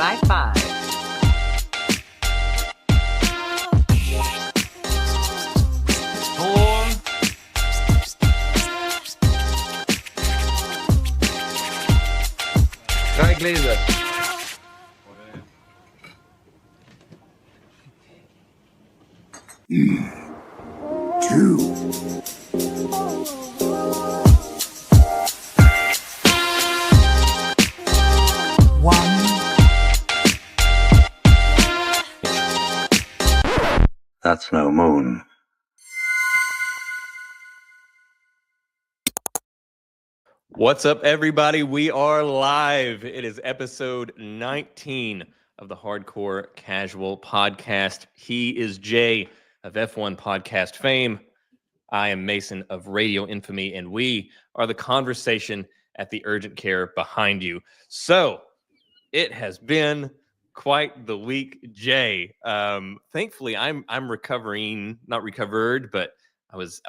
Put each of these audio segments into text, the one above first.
by 5. Storm. Drei Gläser. Two. One. That's no moon. What's up, everybody? We are live. It is episode 19 of the Hardcore Casual Podcast. He is Jay of F1 Podcast fame. I am Mason of Radio Infamy, and we are the conversation at the urgent care behind you. So it has been quite the week, Jay. Thankfully, I'm recovering, not recovered, but I was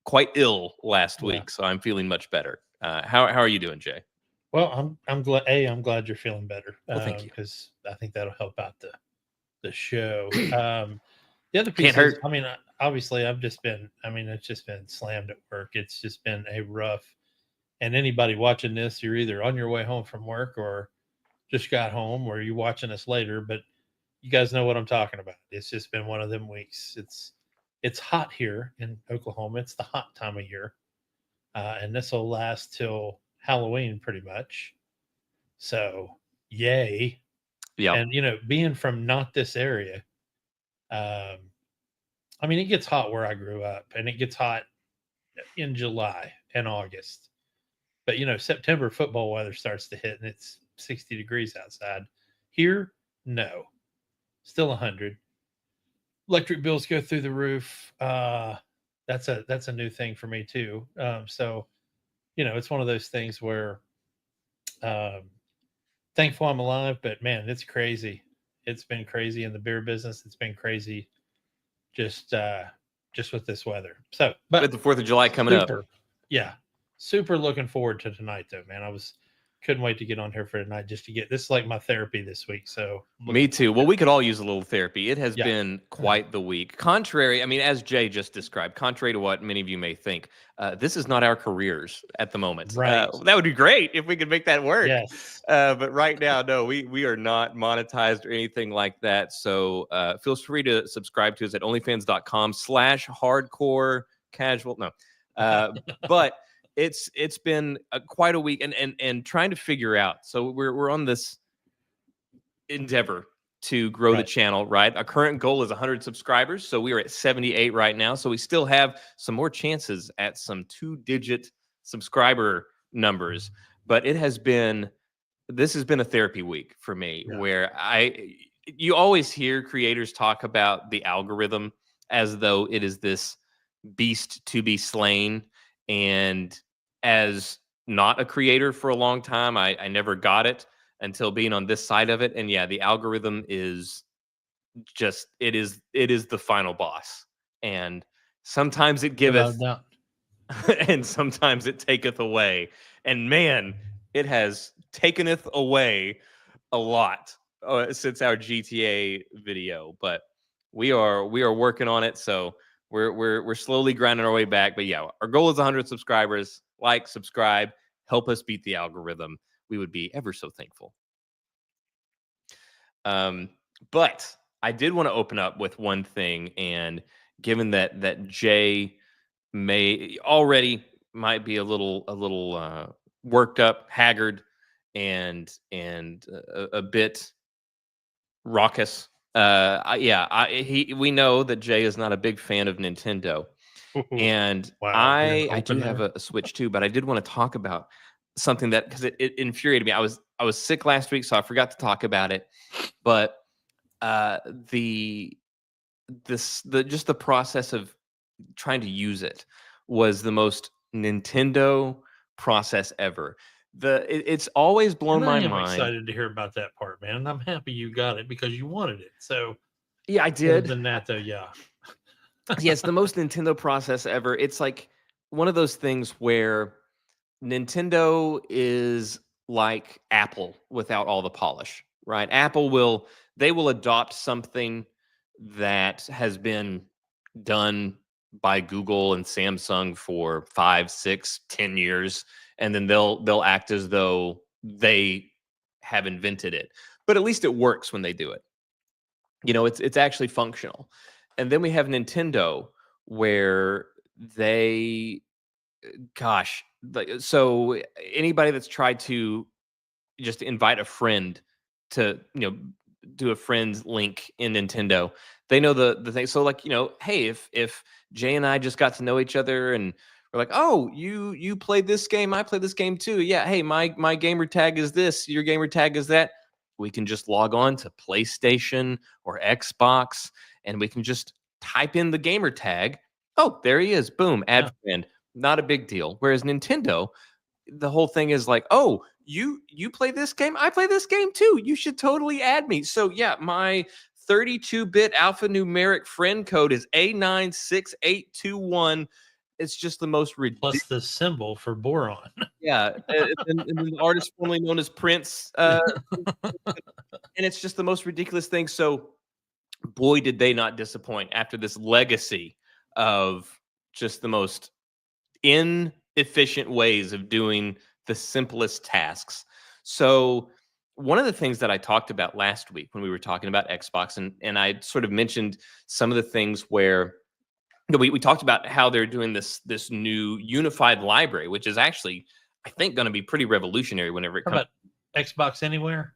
quite ill last week, so I'm feeling much better. How are you doing, Jay? Well, I'm glad. I'm glad you're feeling better. Well, thank you. Because I think that'll help out the show. The other piece Can't hurt. I mean, obviously, it's just been slammed at work. It's just been a rough. And anybody watching this, you're either on your way home from work or just got home, or you're watching us later. But you guys know what I'm talking about. It's just been one of them weeks. It's hot here in Oklahoma. It's the hot time of year. And this will last till Halloween pretty much. So yay. Yeah. And being from not this area, I mean, it gets hot where I grew up, and it gets hot in July and August. But September football weather starts to hit, and it's 60 degrees outside. Here, no. Still 100. Electric bills go through the roof. That's a new thing for me too. So, it's one of those things where thankful I'm alive, but man, it's crazy. It's been crazy in the beer business. It's been crazy just with this weather. So, but with the 4th of July coming up. Yeah. Super looking forward to tonight though, man. Couldn't wait to get on here for tonight just to get this is like my therapy this week. So me too. Well, we could all use a little therapy. It has been quite the week. Contrary, I mean, as Jay just described, contrary to what many of you may think, this is not our careers at the moment. Right. That would be great if we could make that work. Yes. But right now, no, we are not monetized or anything like that. So feel free to subscribe to us at onlyfans.com/hardcore casual. No, but it's been quite a week and trying to figure out. So we're on this endeavor to grow the channel, right? Our current goal is 100 subscribers. So we are at 78 right now. So we still have some more chances at some 2-digit subscriber numbers. But this has been a therapy week for me where you always hear creators talk about the algorithm as though it is this beast to be slain. And as not a creator for a long time, I never got it until being on this side of it. And yeah, the algorithm is just, it is the final boss. And sometimes it giveth and sometimes it taketh away. And man, it has takeneth away a lot since our GTA video, but we are working on it. So we're slowly grinding our way back. But yeah, our goal is 100 subscribers. Like, subscribe, help us beat the algorithm. We would be ever so thankful. But I did want to open up with one thing, and given that Jay might be a little worked up, haggard, and a bit raucous. We know that Jay is not a big fan of Nintendo. And wow, I do have a Switch too, but I did want to talk about something that, because it infuriated me. I was sick last week, so I forgot to talk about it. But the process of trying to use it was the most Nintendo process ever. It's always blown my mind. I'm excited to hear about that part, man. I'm happy you got it because you wanted it. So yeah, I did. Other than that, though, yeah. Yeah, it's the most Nintendo process ever. It's like one of those things where Nintendo is like Apple without all the polish. right? They will adopt something that has been done by Google and Samsung for 5, 6, 10 years, and then they'll act as though they have invented it. But at least it works when they do it. It's actually functional. And then we have Nintendo, where they, gosh, so anybody that's tried to just invite a friend to do a friend's link in Nintendo, they know the thing. So like, hey, if Jay and I just got to know each other and we're like, oh, you played this game, I played this game too. Yeah, hey, my gamer tag is this, your gamer tag is that. We can just log on to PlayStation or Xbox and we can just type in the gamer tag. Oh, there he is. Boom, add Yeah. friend. Not a big deal. Whereas Nintendo, the whole thing is like, oh, you play this game, I play this game too, you should totally add me. So yeah, my 32-bit alphanumeric friend code is A96821. It's just the most ridiculous. Plus the symbol for boron. Yeah, and the artist formerly known as Prince, and it's just the most ridiculous thing. So boy, did they not disappoint after this legacy of just the most inefficient ways of doing the simplest tasks. So one of the things that I talked about last week when we were talking about Xbox, and I sort of mentioned some of the things where we talked about how they're doing this new unified library, which is actually, I think, going to be pretty revolutionary whenever it How comes. about Xbox Anywhere?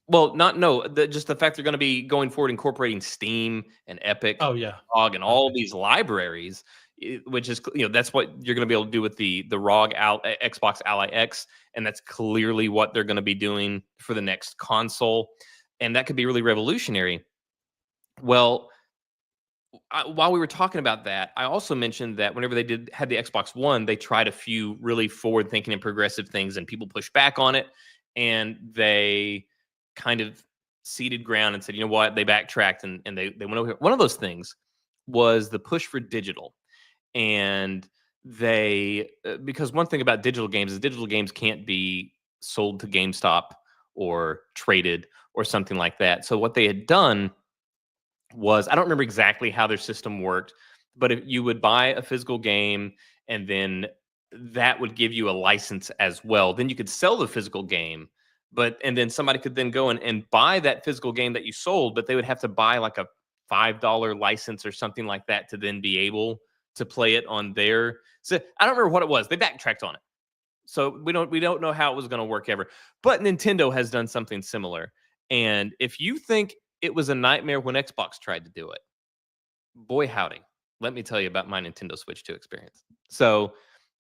Well, just the fact they're going to be going forward incorporating Steam and Epic, Oh yeah. ROG, and all these libraries, which is that's what you're going to be able to do with the ROG Xbox Ally X, and that's clearly what they're going to be doing for the next console, and that could be really revolutionary. Well, while we were talking about that, I also mentioned that whenever they had the Xbox One, they tried a few really forward-thinking and progressive things, and people pushed back on it, and they kind of ceded ground and said, you know what, they backtracked and they went over here. One of those things was the push for digital. And they, because one thing about digital games is digital games can't be sold to GameStop or traded or something like that. So what they had done was, I don't remember exactly how their system worked, but if you would buy a physical game and then that would give you a license as well, then you could sell the physical game, and then somebody could then go and buy that physical game that you sold, but they would have to buy like a $5 license or something like that to then be able to play it on their. So I don't remember what it was. They backtracked on it. So we don't know how it was going to work ever. But Nintendo has done something similar. And if you think it was a nightmare when Xbox tried to do it, boy howdy, let me tell you about my Nintendo Switch 2 experience. So,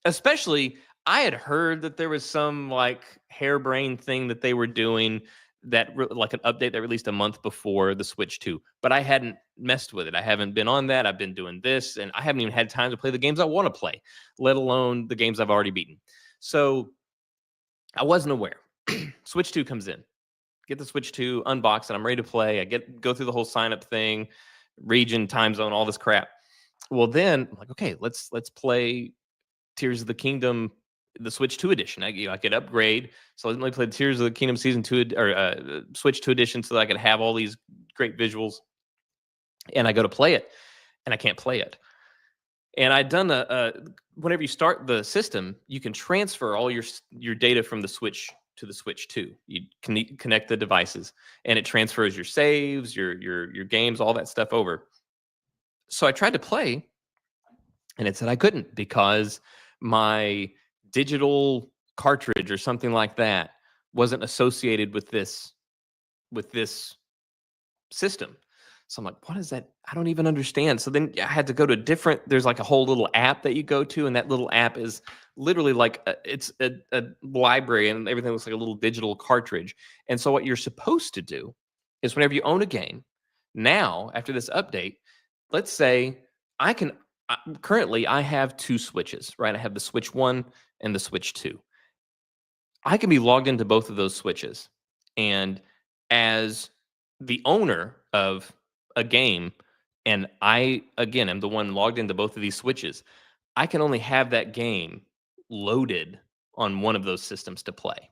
especially, I had heard that there was some like harebrained thing that they were doing like an update that released a month before the Switch 2, but I hadn't messed with it. I haven't been on that. I've been doing this, and I haven't even had time to play the games I want to play, let alone the games I've already beaten. So I wasn't aware. Switch 2 comes in. Get the Switch 2, unbox it. I'm ready to play. I go through the whole sign up thing, region, time zone, all this crap. Well, then I'm like, okay, let's play Tears of the Kingdom, the Switch 2 edition. I could upgrade. So let me play Tears of the Kingdom Season 2 or Switch 2 edition so that I could have all these great visuals. And I go to play it, and I can't play it. And I'd done whenever you start the system, you can transfer all your data from the Switch to the Switch 2. You connect the devices, and it transfers your saves, your games, all that stuff over. So I tried to play, and it said I couldn't because my digital cartridge or something like that wasn't associated with this system. So I'm like, what is that? I don't even understand. So then I had to go to there's like a whole little app that you go to, and that little app is literally like it's a library, and everything looks like a little digital cartridge. And so what you're supposed to do is whenever you own a game, now after this update, let's say currently I have 2 Switches, right? I have the Switch 1 and the Switch 2. I can be logged into both of those Switches. And as the owner of a game, and I, again, am the one logged into both of these Switches, I can only have that game loaded on one of those systems to play.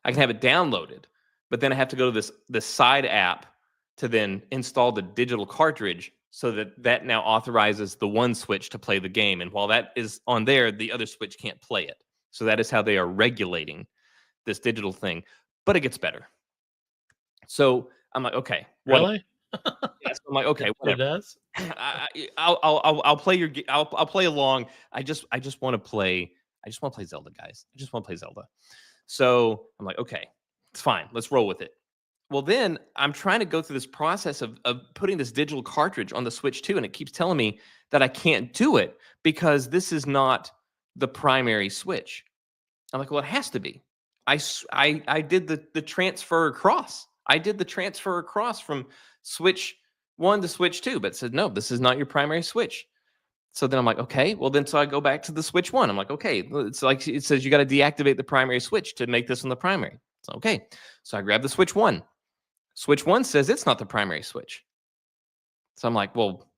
I can have it downloaded, but then I have to go to this side app to then install the digital cartridge so that now authorizes the one Switch to play the game. And while that is on there, the other Switch can't play it. So that is how they are regulating this digital thing. But it gets better. So I'm like, okay, Really? yes, I'm like, okay, It whatever. does? I'll play I'll play along. I just want to play. I just want to play Zelda, guys. I just want to play Zelda. So I'm like, okay, it's fine. Let's roll with it. Well, then I'm trying to go through this process of putting this digital cartridge on the Switch 2, and it keeps telling me that I can't do it because this is not the primary Switch. I'm like, well, it has to be. I did the transfer across. I did the transfer across from Switch 1 to Switch 2, but it said, no, this is not your primary Switch. So then I'm like, okay, well then, so I go back to the Switch 1. I'm like, okay, it's like, it says you got to deactivate the primary Switch to make this on the primary. So, okay. So I grab the Switch 1. Switch 1 says it's not the primary Switch. So I'm like, well,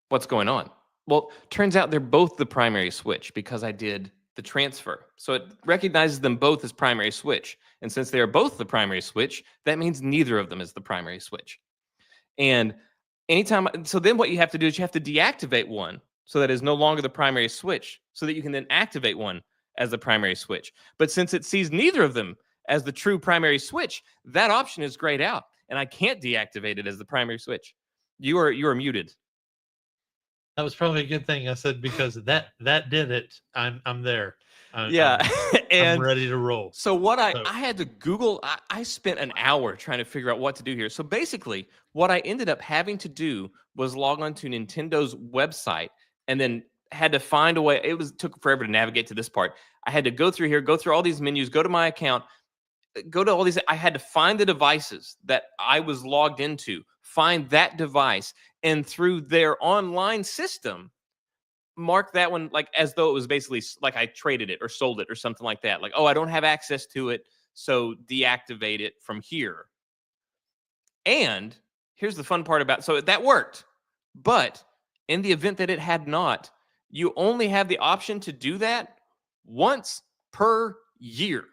what's going on? Well, turns out they're both the primary Switch because I did the transfer. So it recognizes them both as primary Switch. And since they are both the primary Switch, that means neither of them is the primary Switch. And so then what you have to do is you have to deactivate one so that it is no longer the primary Switch so that you can then activate one as the primary Switch. But since it sees neither of them as the true primary Switch, that option is grayed out, and I can't deactivate it as the primary Switch. You are muted. That was probably a good thing I said because that did it. I'm there. Yeah, I'm ready to roll. So what I had to Google, I spent an hour trying to figure out what to do here. So basically, what I ended up having to do was log on to Nintendo's website and then had to find a way. It took forever to navigate to this part. I had to go through here, go through all these menus, go to my account, go to all these. I had to find the devices that I was logged into, find that device, and through their online system, mark that one like as though it was basically like I traded it or sold it or something like that. Like, oh, I don't have access to it, so deactivate it from here. And here's the fun part so that worked. But in the event that it had not, you only have the option to do that once per year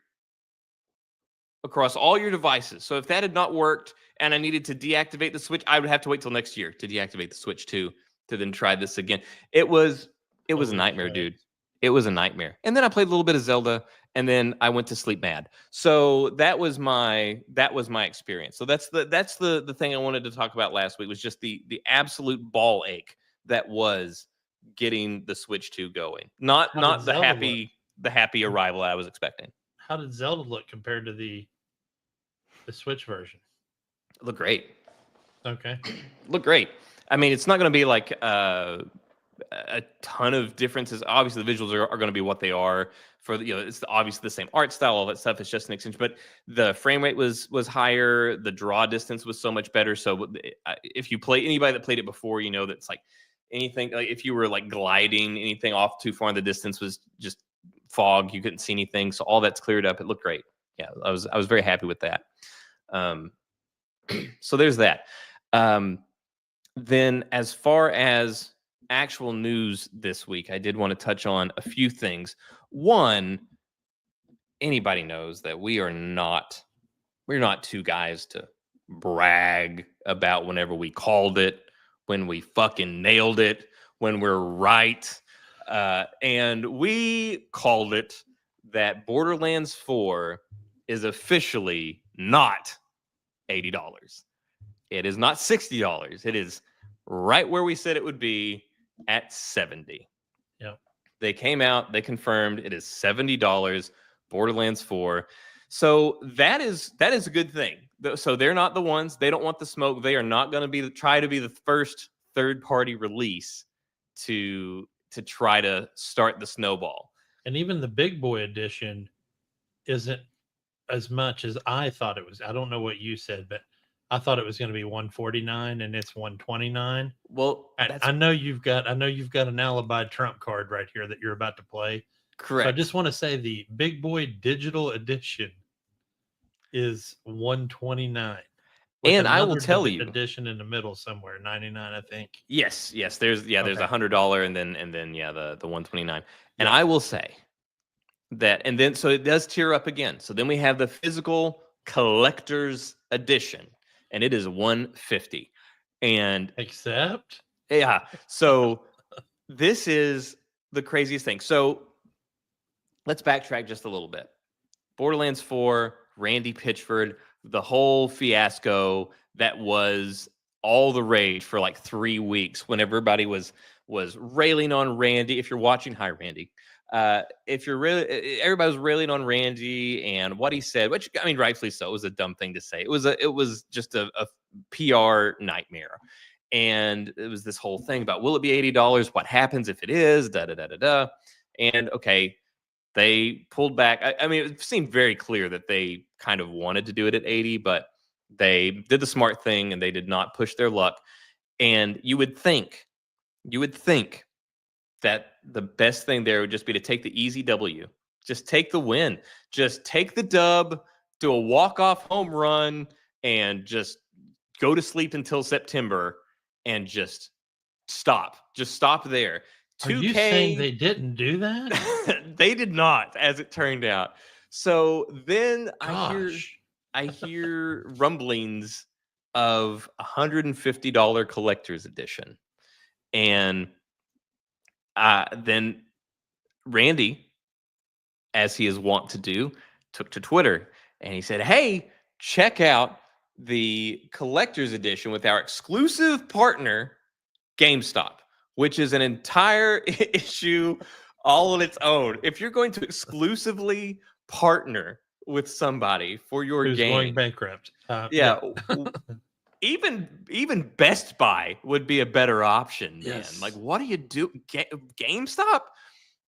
across all your devices. So if that had not worked and I needed to deactivate the Switch, I would have to wait till next year to deactivate the Switch 2 to then try this again. It was a nightmare, dude. It was a nightmare. And then I played a little bit of Zelda, and then I went to sleep mad. So that was my experience. So that's the thing I wanted to talk about last week was just the absolute ball ache that was getting the Switch 2 going. Not the happy arrival I was expecting. How did Zelda look compared to the Switch version? Look great. Okay. Look great. I mean, it's not going to be like a ton of differences. Obviously, the visuals are going to be what they are for it's obviously the same art style, all that stuff. It's just an extension, but the frame rate was higher. The draw distance was so much better. So if you play anybody that played it before, you know that's like anything. Like if you were like gliding anything off too far in the distance was just fog. You couldn't see anything. So all that's cleared up. It looked great. Yeah, I was very happy with that. So there's that. Then as far as actual news this week, I did want to touch on a few things. One, anybody knows that we're not two guys to brag about whenever we called it, when we fucking nailed it, when we're right. And we called it that Borderlands 4 is officially not $80. It is not $60. It is right where we said it would be at $70. Yep. They came out, they confirmed it is $70, Borderlands 4. So that is a good thing. So they're not the ones, they don't want the smoke. They are not going to try to be the first third-party release to try to start the snowball. And even the big boy edition isn't as much as I thought it was. I don't know what you said, but I thought it was going to be $149 and it's $129. Well, I know you've got an alibi trump card right here that you're about to play. Correct. So I just want to say the big boy digital edition is $129. And I will tell you, edition in the middle somewhere, $99, I think. Yes. There's $100 and then the $129. And I will say and then so it does tier up again. So then we have the physical collector's edition, and it is $150. And Except yeah, so this is the craziest thing. So let's backtrack just a little bit. Borderlands 4, Randy Pitchford, the whole fiasco that was all the rage for like 3 weeks when everybody was railing on Randy. If you're watching, hi Randy. If you're really, everybody was railing on Randy and what he said, which I mean, rightfully so. It was a dumb thing to say. It was just a PR nightmare. And it was this whole thing about, will it be $80? What happens if it is? Da da da da da. And okay, they pulled back. I mean, it seemed very clear that they kind of wanted to do it at 80, but they did the smart thing and they did not push their luck. And you would think that the best thing there would just be to take the easy W. Just take the win. Just take the dub, do a walk-off home run, and just go to sleep until September and just stop. Just stop there. 2K, are you saying they didn't do that? they did not, as it turned out. So then Gosh. I hear rumblings of $150 collector's edition. And then Randy, as he is wont to do, took to Twitter and he said, hey, check out the collector's edition with our exclusive partner, GameStop, which is an entire issue all on its own. If you're going to exclusively partner with somebody for your Who's game, going bankrupt? yeah. Even Best Buy would be a better option, man. Yes. Like, what do you do? GameStop?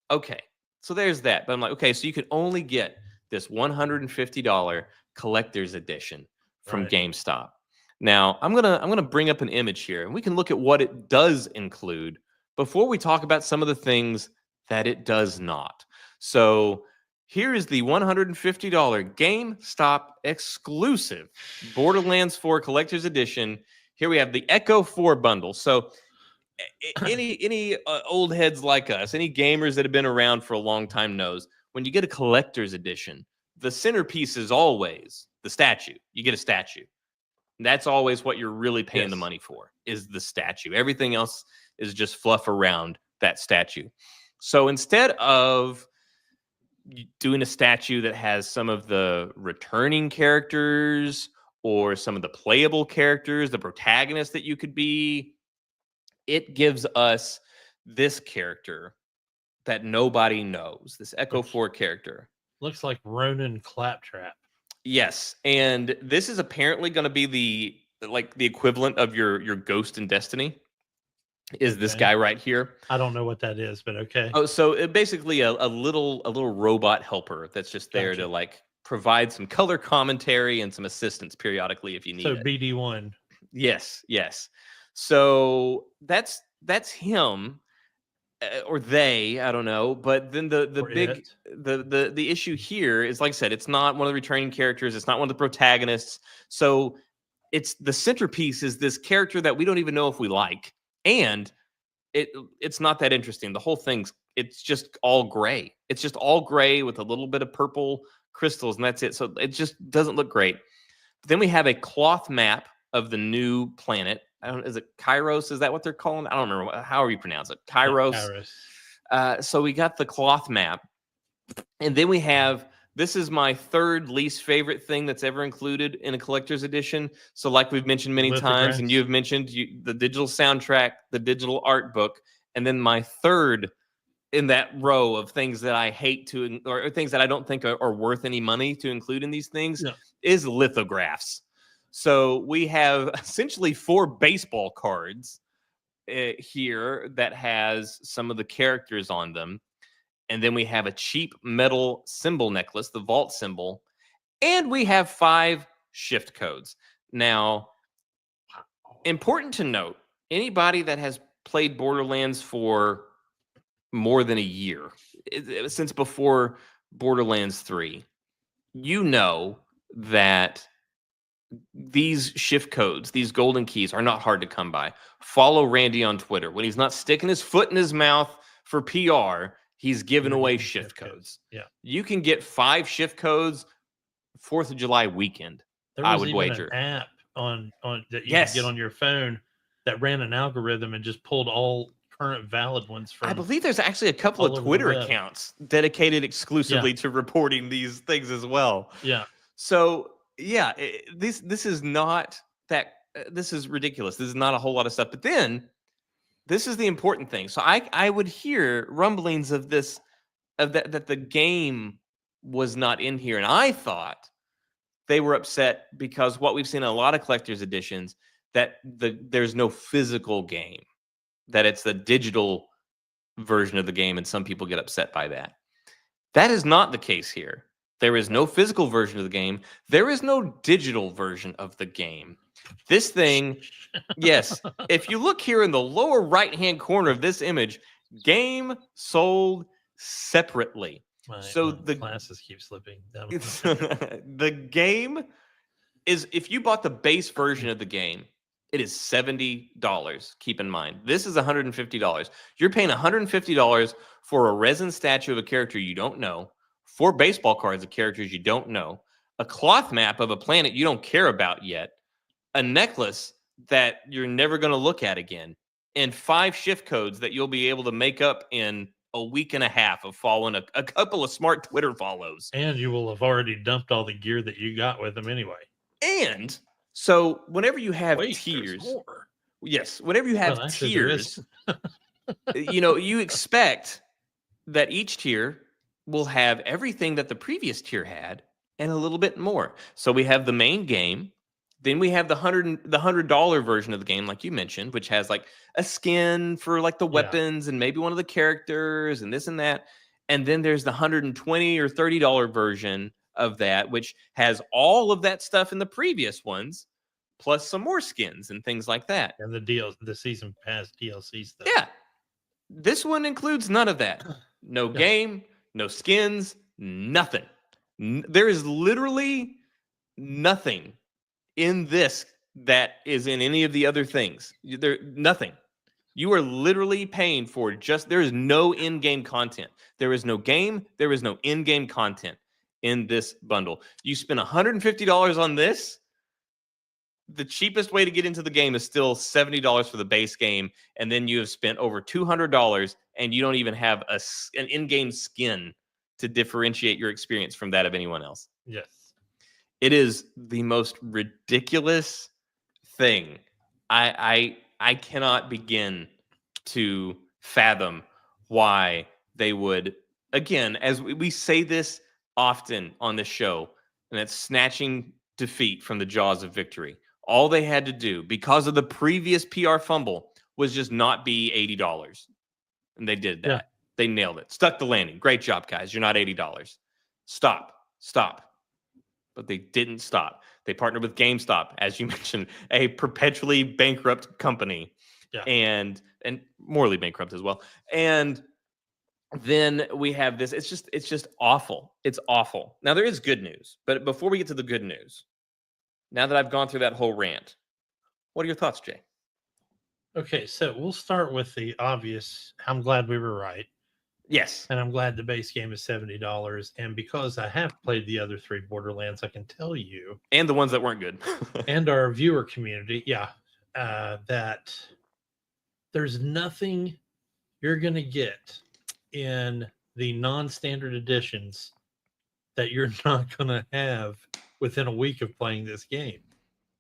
Okay, so there's that. But I'm like, okay, so you could only get this $150 collector's edition from Right. GameStop. Now, I'm gonna bring up an image here, and we can look at what it does include before we talk about some of the things that it does not. So here is the $150 GameStop exclusive Borderlands 4 Collector's Edition. Here we have the Echo 4 bundle. So any old heads like us, any gamers that have been around for a long time knows when you get a collector's edition, the centerpiece is always the statue. You get a statue. That's always what you're really paying the money for, is the statue. Everything else is just fluff around that statue. So instead of doing a statue that has some of the returning characters or some of the playable characters, the protagonist that you could be, it gives us this character that nobody knows, this Echo 4 character. Looks like Ronan Claptrap. Yes, and this is apparently going to be the equivalent of your Ghost in Destiny. Is this guy right here? I don't know what that is, but okay. Oh, so it basically a little robot helper that's just there Gotcha. to like provide some color commentary and some assistance periodically if you need So it. BD1. Yes. So that's him or they, I don't know. But then the Or big it. the issue here is, like I said, it's not one of the returning characters. It's not one of the protagonists. So it's the centerpiece is this character that we don't even know if we like. And it's not that interesting. The whole it's just all gray. It's just all gray with a little bit of purple crystals, and that's it. So it just doesn't look great. But then we have a cloth map of the new planet. Is it Kairos? Is that what they're calling? I don't remember. However you pronounce it. Kairos. So we got the cloth map. And then we have, this is my third least favorite thing that's ever included in a collector's edition. So like we've mentioned many times, and you've mentioned the digital soundtrack, the digital art book, and then my third in that row of things that I hate to, or things that I don't think are worth any money to include in these things, is lithographs. So we have essentially 4 baseball cards here that has some of the characters on them. And then we have a cheap metal symbol necklace, the vault symbol. And we have 5 shift codes. Now, important to note, anybody that has played Borderlands for more than a year, since before Borderlands 3, you know that these shift codes, these golden keys, are not hard to come by. Follow Randy on Twitter. When he's not sticking his foot in his mouth for PR, He's given You're away getting shift codes. Yeah. You can get 5 shift codes 4th of July weekend. There I was would even wager. an app on that you could Yes. get on your phone that ran an algorithm and just pulled all current valid ones from. I believe there's actually a couple all of over the Twitter web. accounts dedicated exclusively to reporting these things as well. Yeah. So yeah, this is not that. This is ridiculous. This is not a whole lot of stuff. But then this is the important thing. So I would hear rumblings of this, of that the game was not in here, and I thought they were upset because what we've seen in a lot of collector's editions, that there's no physical game, that it's the digital version of the game, and some people get upset by that. That is not the case here. There is no physical version of the game. There is no digital version of the game. This thing, yes, if you look here in the lower right-hand corner of this image, game sold separately. So the glasses keep slipping down. the game is, if you bought the base version of the game, it is $70. Keep in mind, this is $150. You're paying $150 for a resin statue of a character you don't know, 4 baseball cards of characters you don't know, a cloth map of a planet you don't care about yet, a necklace that you're never going to look at again, and 5 shift codes that you'll be able to make up in a week and a half of following a couple of smart Twitter follows. And you will have already dumped all the gear that you got with them anyway. And so whenever you have Wait, tiers, more. yes, whenever you have actually, there tiers, you expect that each tier will have everything that the previous tier had and a little bit more. So we have the main game. Then we have the $100 version of the game, like you mentioned, which has like a skin for like the weapons and maybe one of the characters and this and that. And then there's the $120 or $30 version of that, which has all of that stuff in the previous ones, plus some more skins and things like that. And the season pass DLC stuff. Yeah. This one includes none of that. No game, no skins, nothing. There is literally nothing in this that is in any of the other things. Nothing. You are literally paying for just, there is no in-game content. There is no game. There is no in-game content in this bundle. You spend $150 on this. The cheapest way to get into the game is still $70 for the base game. And then you have spent over $200 and you don't even have an in-game skin to differentiate your experience from that of anyone else. Yes. It is the most ridiculous thing. I cannot begin to fathom why they would, again, as we say this often on this show, and it's snatching defeat from the jaws of victory. All they had to do, because of the previous PR fumble, was just not be $80. And they did that. Yeah. They nailed it. Stuck the landing. Great job, guys. You're not $80. Stop. But they didn't stop. They partnered with GameStop, as you mentioned, a perpetually bankrupt company, and morally bankrupt as well. And then we have this. It's just awful. It's awful. Now, there is good news. But before we get to the good news, now that I've gone through that whole rant, what are your thoughts, Jay? Okay, so we'll start with the obvious. I'm glad we were right. Yes. And I'm glad the base game is $70. And because I have played the other 3 Borderlands, I can tell you. And the ones that weren't good. And our viewer community, that there's nothing you're going to get in the non-standard editions that you're not going to have within a week of playing this game,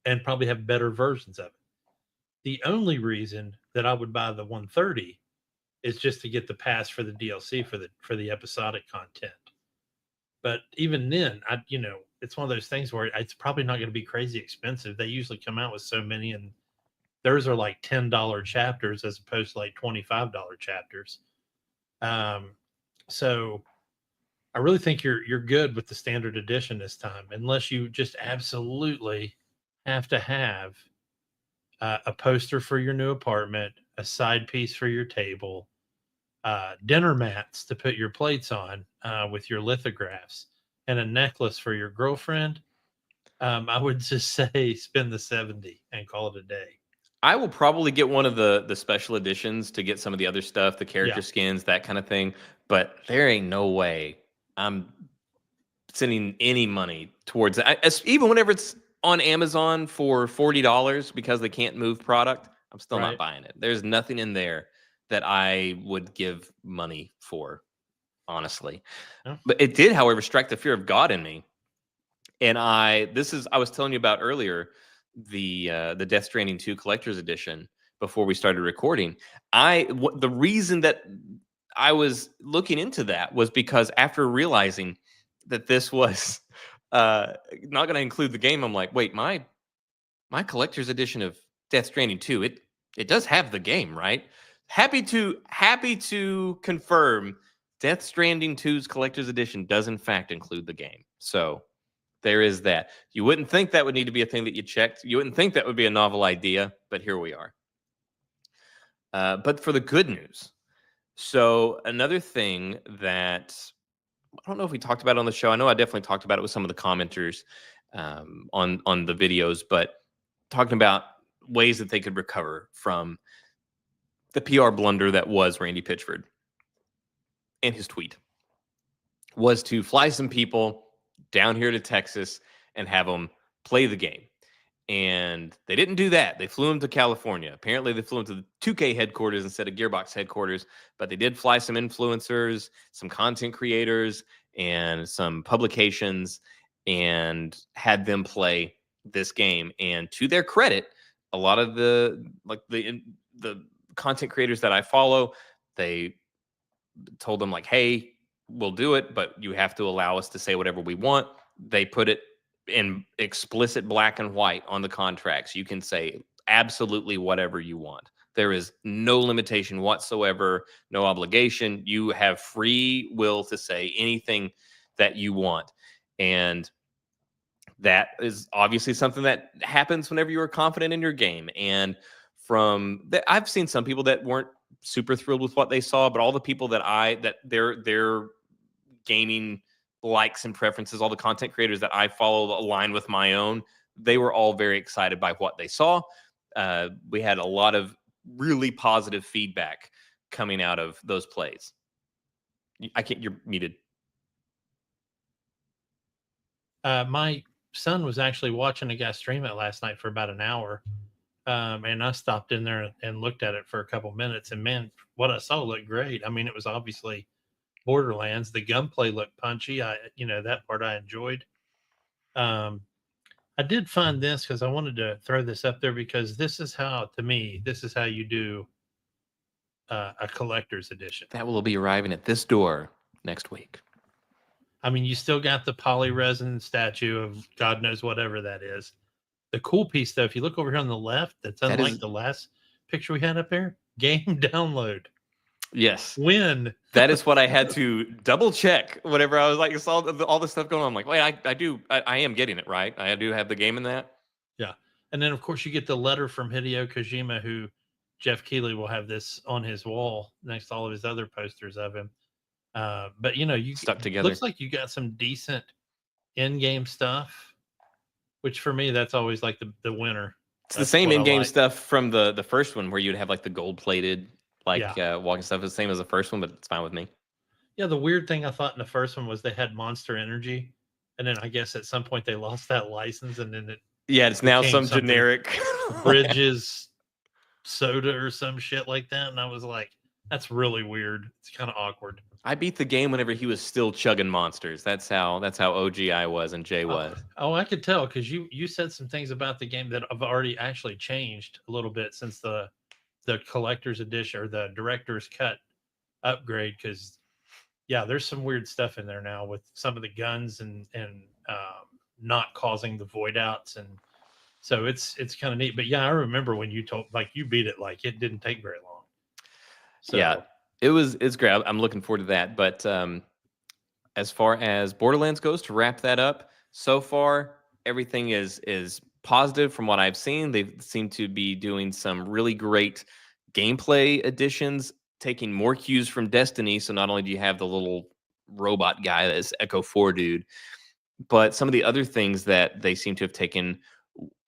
and probably have better versions of it. The only reason that I would buy the 130 is just to get the pass for the DLC for the episodic content. But even then, it's one of those things where it's probably not going to be crazy expensive. They usually come out with so many, and theirs are like $10 chapters as opposed to like $25 chapters. So I really think you're good with the standard edition this time, unless you just absolutely have to have a poster for your new apartment, a side piece for your table, dinner mats to put your plates on with your lithographs, and a necklace for your girlfriend. I would just say spend the $70 and call it a day. I will probably get one of the special editions to get some of the other stuff, the character skins, that kind of thing. but there ain't no way I'm sending any money towards it. Even whenever it's on Amazon for $40 because they can't move product, I'm still not Right. buying it. There's nothing in there that I would give money for, honestly. Yeah. But it did, however, strike the fear of God in me. And I was telling you about earlier the Death Stranding 2 Collector's Edition before we started recording. The reason that I was looking into that was because after realizing that this was not going to include the game, I'm like, wait, my collector's edition of Death Stranding 2, it does have the game, right? Happy to confirm Death Stranding 2's collector's edition does in fact include the game. So there is that. You wouldn't think that would need to be a thing that you checked. You wouldn't think that would be a novel idea, but here we are. But for the good news, so another thing that I don't know if we talked about it on the show. I know I definitely talked about it with some of the commenters on the videos, but talking about ways that they could recover from the PR blunder that was Randy Pitchford and his tweet was to fly some people down here to Texas and have them play the game. And they didn't do that. They flew them to California. Apparently, they flew them to the 2K headquarters instead of Gearbox headquarters. But they did fly some influencers, some content creators, and some publications, and had them play this game. And to their credit, a lot of the content creators that I follow, they told them like, "Hey, we'll do it, but you have to allow us to say whatever we want." They put it in explicit black and white on the contracts. You can say absolutely whatever you want. There is no limitation whatsoever, no obligation. You have free will to say anything that you want. And that is obviously something that happens whenever you are confident in your game. And I've seen some people that weren't super thrilled with what they saw, but all the people that their gaming likes and preferences, all the content creators that I follow align with my own, they were all very excited by what they saw. We had a lot of really positive feedback coming out of those plays. You're muted. My son was actually watching a guy stream it last night for about an hour. And I stopped in there and looked at it for a couple minutes, and man, what I saw looked great. I mean, it was obviously Borderlands. The gunplay looked punchy. That part I enjoyed. I did find this because I wanted to throw this up there because this is how you do a collector's edition. That will be arriving at this door next week. I mean, you still got the polyresin statue of God knows whatever that is. The cool piece, though, if you look over here on the left, that's unlike the last picture we had up there. Game download. Yes. When? That is what I had to double check whenever I was like, saw all this stuff going on. I'm like, wait, I am getting it right. I do have the game in that. Yeah. And then, of course, you get the letter from Hideo Kojima, who Jeff Keighley will have this on his wall next to all of his other posters of him. But, you stuck together. Looks like you got some decent in-game stuff, which for me, that's always like the winner. It's the same in-game stuff from the first one where you'd have like the gold-plated walking stuff. It's the same as the first one, but it's fine with me. Yeah, the weird thing I thought in the first one was they had Monster Energy, and then I guess at some point they lost that license, and then it's now some generic Bridges soda or some shit like that, and I was like, that's really weird. It's kind of awkward. I beat the game whenever he was still chugging monsters. That's how OG I was and Jay was. Oh, I could tell because you said some things about the game that have already actually changed a little bit since the collector's edition or the director's cut upgrade. Because there's some weird stuff in there now with some of the guns and not causing the void outs, and so it's kind of neat. But I remember when you told you beat it like it didn't take very long. So it's great. I'm looking forward to that. But as far as Borderlands goes, to wrap that up, so far everything is positive from what I've seen. They seem to be doing some really great gameplay additions, taking more cues from Destiny. So not only do you have the little robot guy that is Echo 4 dude, but some of the other things that they seem to have taken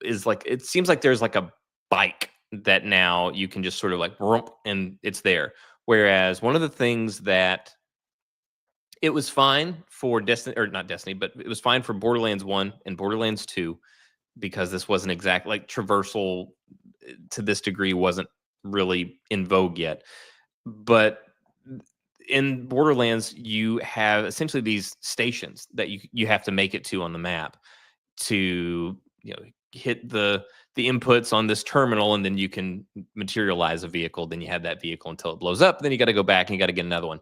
is like, it seems like there's like a bike that now you can just sort of like, and it's there. Whereas one of the things that It was fine for Destiny, or not Destiny, but it was fine for Borderlands 1 and Borderlands 2 because this wasn't exact like traversal to this degree wasn't really in vogue yet. But in Borderlands, you have essentially these stations that you have to make it to on the map to hit the inputs on this terminal, and then you can materialize a vehicle. Then you have that vehicle until it blows up. Then you got to go back and you got to get another one.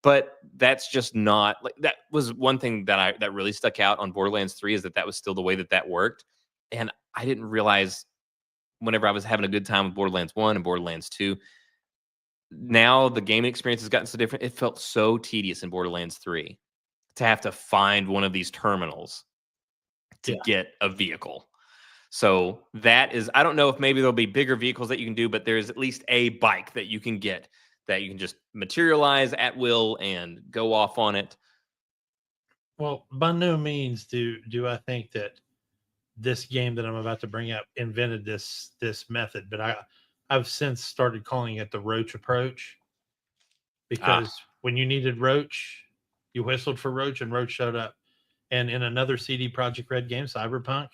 But that's just not like that was one thing that really stuck out on Borderlands 3 is that was still the way that worked. And I didn't realize whenever I was having a good time with Borderlands 1 and Borderlands 2, now the gaming experience has gotten so different. It felt so tedious in Borderlands 3 to have to find one of these terminals to get a vehicle. So that is, I don't know if maybe there'll be bigger vehicles that you can do, but there's at least a bike that you can get that you can just materialize at will and go off on it. Well, by no means do I think that this game that I'm about to bring up invented this method, but I've since started calling it the Roach approach, because when you needed Roach, you whistled for Roach and Roach showed up. And in another CD Projekt Red game, Cyberpunk,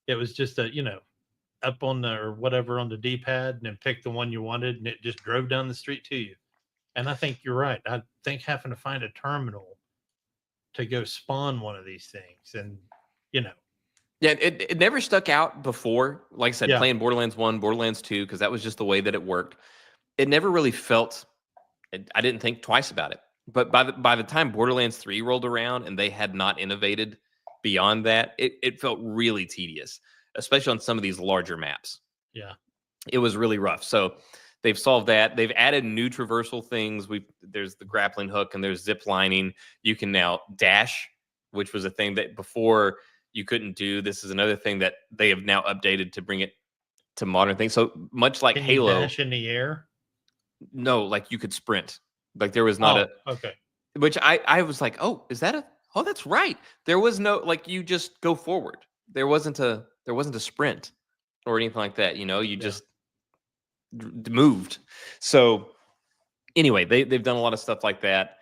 it was just up on the or whatever on the D-pad and then pick the one you wanted, and it just drove down the street to you. And I think you're right. I think having to find a terminal to go spawn one of these things, and yeah, it never stuck out before. Like I said, playing Borderlands 1, Borderlands 2, because that was just the way that it worked. It never really felt. I didn't think twice about it. But by the time Borderlands 3 rolled around and they had not innovated beyond that, it felt really tedious, especially on some of these larger maps. Yeah, it was really rough. So they've solved that. They've added new traversal things. There's the grappling hook and there's zip lining. You can now dash, which was a thing that before you couldn't do. This is another thing that they have now updated to bring it to modern things. So much like can Halo, you dash in the air? No, like you could sprint. Like there was not okay. Which I was like, oh, is that oh, that's right. There was no, like, you just go forward. There wasn't a sprint or anything like that. You just moved. So anyway, they've done a lot of stuff like that.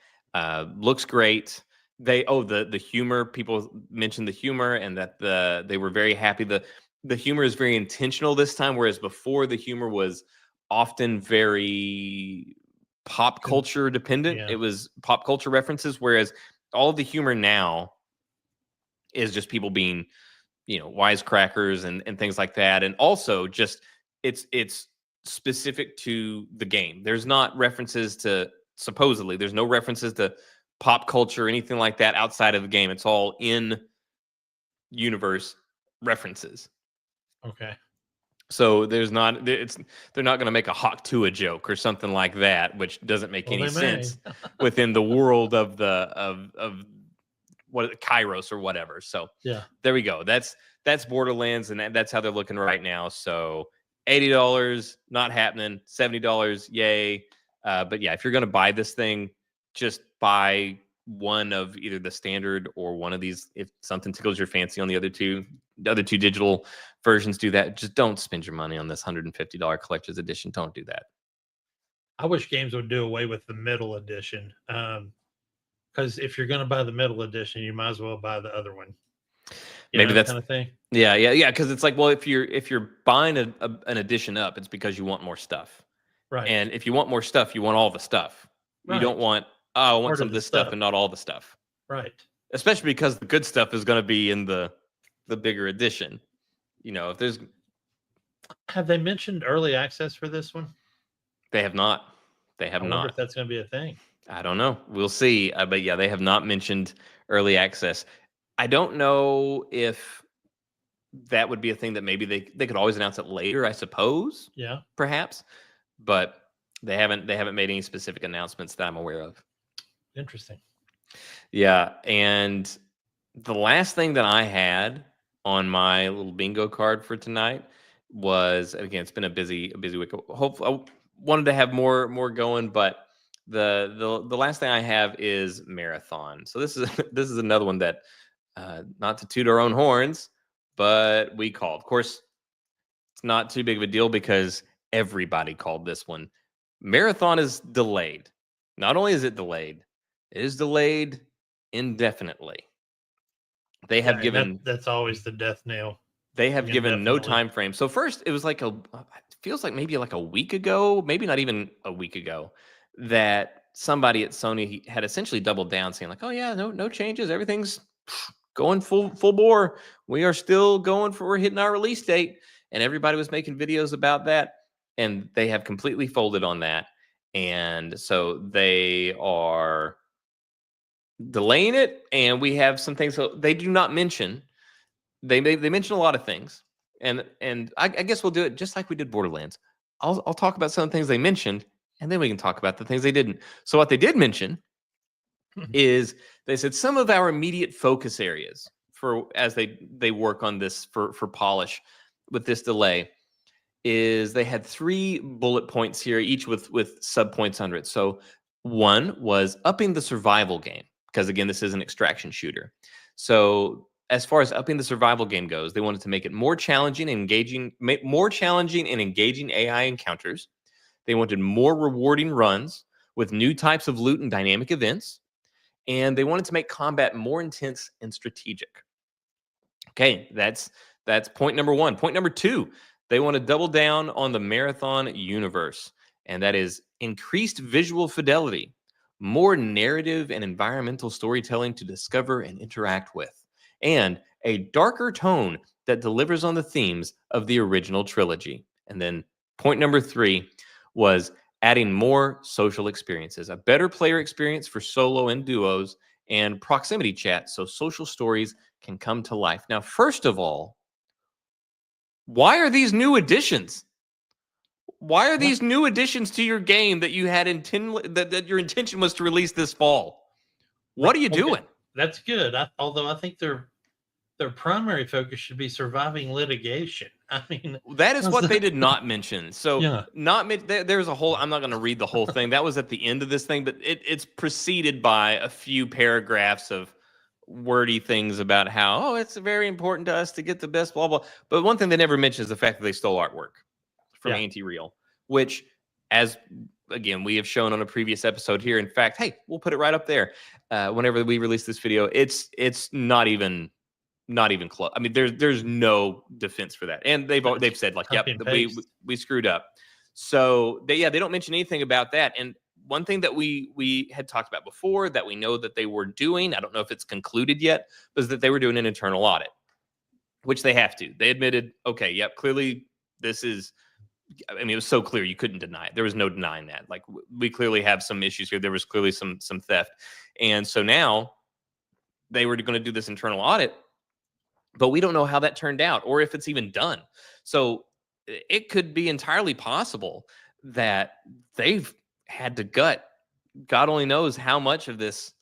Looks great. The humor, people mentioned the humor and that they were very happy. The humor is very intentional this time, whereas before the humor was often very pop culture dependent. Yeah. It was pop culture references, whereas all of the humor now is just people being, wisecrackers and things like that. And also just it's specific to the game. There's not references to, supposedly, there's no references to pop culture or anything like that outside of the game. It's all in universe references. Okay. So they're not going to make a Hawk Tuah joke or something like that, which doesn't make any sense within the world of what Kairos or whatever. So there we go. That's Borderlands, and that's how they're looking right now. So $80, not happening. $70, yay. But yeah, if you're going to buy this thing, just buy one of either the standard or one of these. If something tickles your fancy on the other two digital versions, do that. Just don't spend your money on this $150 collector's edition. Don't do that. I wish games would do away with the middle edition. Because if you're going to buy the middle edition, you might as well buy the other one. Maybe that's kind of thing. Yeah. Because it's like, well, if you're buying an edition up, it's because you want more stuff, right? And if you want more stuff, you want all the stuff. Right. You don't want I want some of this stuff and not all the stuff, right? Especially because the good stuff is going to be in the bigger edition. If there's, have they mentioned early access for this one? They have not. I wonder if that's going to be a thing. I don't know. We'll see. But yeah, they have not mentioned early access. I don't know if that would be a thing that maybe they could always announce it later, I suppose. Yeah. Perhaps. But they haven't made any specific announcements that I'm aware of. Interesting. Yeah. And the last thing that I had on my little bingo card for tonight was, again, it's been a busy week. Hopefully, I wanted to have more going, but the last thing I have is Marathon. So this is another one that, not to toot our own horns, but we called. Of course, it's not too big of a deal because everybody called this one. Marathon is delayed. Not only is it delayed, It is delayed indefinitely. They Yeah, have and given that's always the death nail. they have given no Indefinitely. time frame. So first, it was like it feels like maybe like a week ago, maybe not even a week ago, that somebody at Sony had essentially doubled down, saying like, "Oh yeah, no changes, everything's going full bore. We are still going for we're hitting our release date," and everybody was making videos about that, and they have completely folded on that, and so they are delaying it, and we have some things. So they do not mention they mention a lot of things, and I guess we'll do it just like we did Borderlands. I'll talk about some of the things they mentioned, and then we can talk about the things they didn't. So what they did mention is they said some of our immediate focus areas for as they work on this for polish with this delay is they had 3 bullet points here, each with sub points under it. So one was upping the survival game, because again, this is an extraction shooter. So as far as upping the survival game goes, they wanted to make it more challenging and engaging, AI encounters. They wanted more rewarding runs with new types of loot and dynamic events, and they wanted to make combat more intense and strategic. Okay, that's point number 1. Point number 2, they want to double down on the marathon universe, and that is increased visual fidelity, more narrative and environmental storytelling to discover and interact with, and a darker tone that delivers on the themes of the original trilogy. And then point number 3 was adding more social experiences, a better player experience for solo and duos, and proximity chat so social stories can come to life. Now, first of all, why are these new additions? Why are these new additions to your game that you had that your intention was to release this fall? What are you doing? That's good. Although I think their primary focus should be surviving litigation. I mean, that is what they did not mention. So yeah. There's a whole, I'm not going to read the whole thing. That was at the end of this thing, but it's preceded by a few paragraphs of wordy things about how, it's very important to us to get the best blah blah. But one thing they never mentioned is the fact that they stole artwork from Anti-Real, which, as again we have shown on a previous episode here. In fact, hey, we'll put it right up there. Whenever we release this video, it's not even close. I mean, there's no defense for that, and they've said like, yep, we screwed up. So they don't mention anything about that. And one thing that we had talked about before that we know that they were doing, I don't know if it's concluded yet, was that they were doing an internal audit, which they have to. They admitted, okay, yep, clearly this is. I mean, it was so clear you couldn't deny it. There was no denying that. Like, we clearly have some issues here. There was clearly some theft, and so now they were going to do this internal audit. But we don't know how that turned out or if it's even done. So it could be entirely possible that they've had to gut God only knows how much of this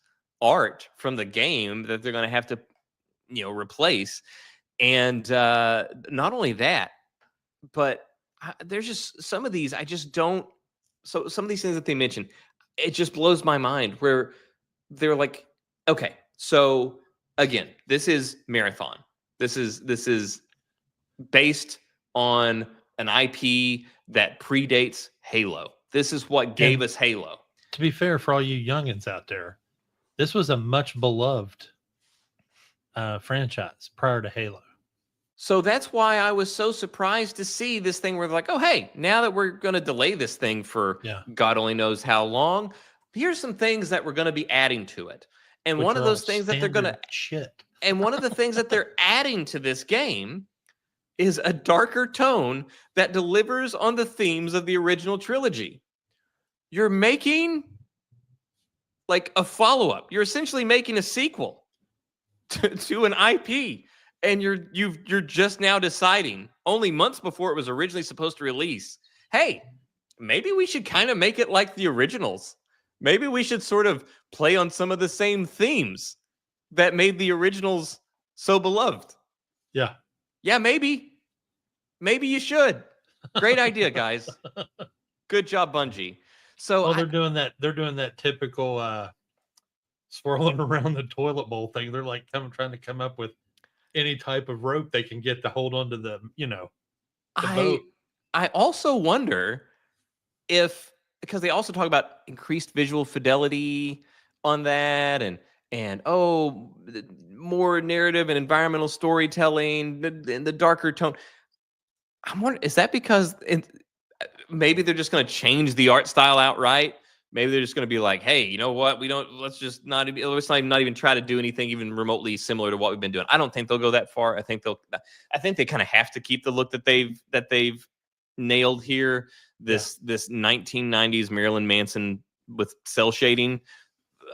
art from the game that they're going to have to, replace. And not only that, but there's just some of these I just don't. So some of these things that they mentioned, it just blows my mind where they're like, okay, so again, this is Marathon. This is based on an IP that predates Halo. This is what gave us Halo. To be fair, for all you youngins out there, this was a much beloved franchise prior to Halo. So that's why I was so surprised to see this thing where they're like, oh, hey, now that we're going to delay this thing for God only knows how long, here's some things that we're going to be adding to it. And one of those things that they're going to and one of the things that they're adding to this game is a darker tone that delivers on the themes of the original trilogy. You're making like a follow-up. You're essentially making a sequel to an IP, and you're just now deciding, only months before it was originally supposed to release, hey, maybe we should kind of make it like the originals. Maybe we should sort of play on some of the same themes that made the originals so beloved. Yeah, maybe you should. Great idea, guys. Good job, Bungie. So they're doing that typical swirling around the toilet bowl thing. They're like trying to come up with any type of rope they can get to hold onto the boat. I also wonder if, because they also talk about increased visual fidelity, on that, and more narrative and environmental storytelling, the darker tone. I'm wondering, is that because maybe they're just going to change the art style outright? Maybe they're just going to be like, hey, you know what? Let's not even try to do anything even remotely similar to what we've been doing. I don't think they'll go that far. I think they kind of have to keep the look that they've nailed here. This 1990s Marilyn Manson with cell shading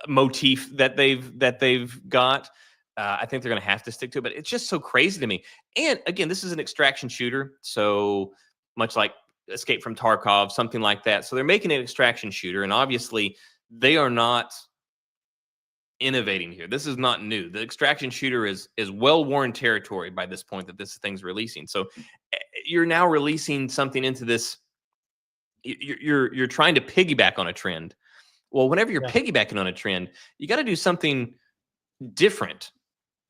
motif that they've got. I think they're going to have to stick to it, but it's just so crazy to me. And again, this is an extraction shooter, so much like Escape from Tarkov, something like that. So they're making an extraction shooter, and obviously they are not innovating here. This is not new. The extraction shooter is well-worn territory by this point that this thing's releasing. So you're now releasing something into this. You're trying to piggyback on a trend. Well, whenever you're piggybacking on a trend, you got to do something different.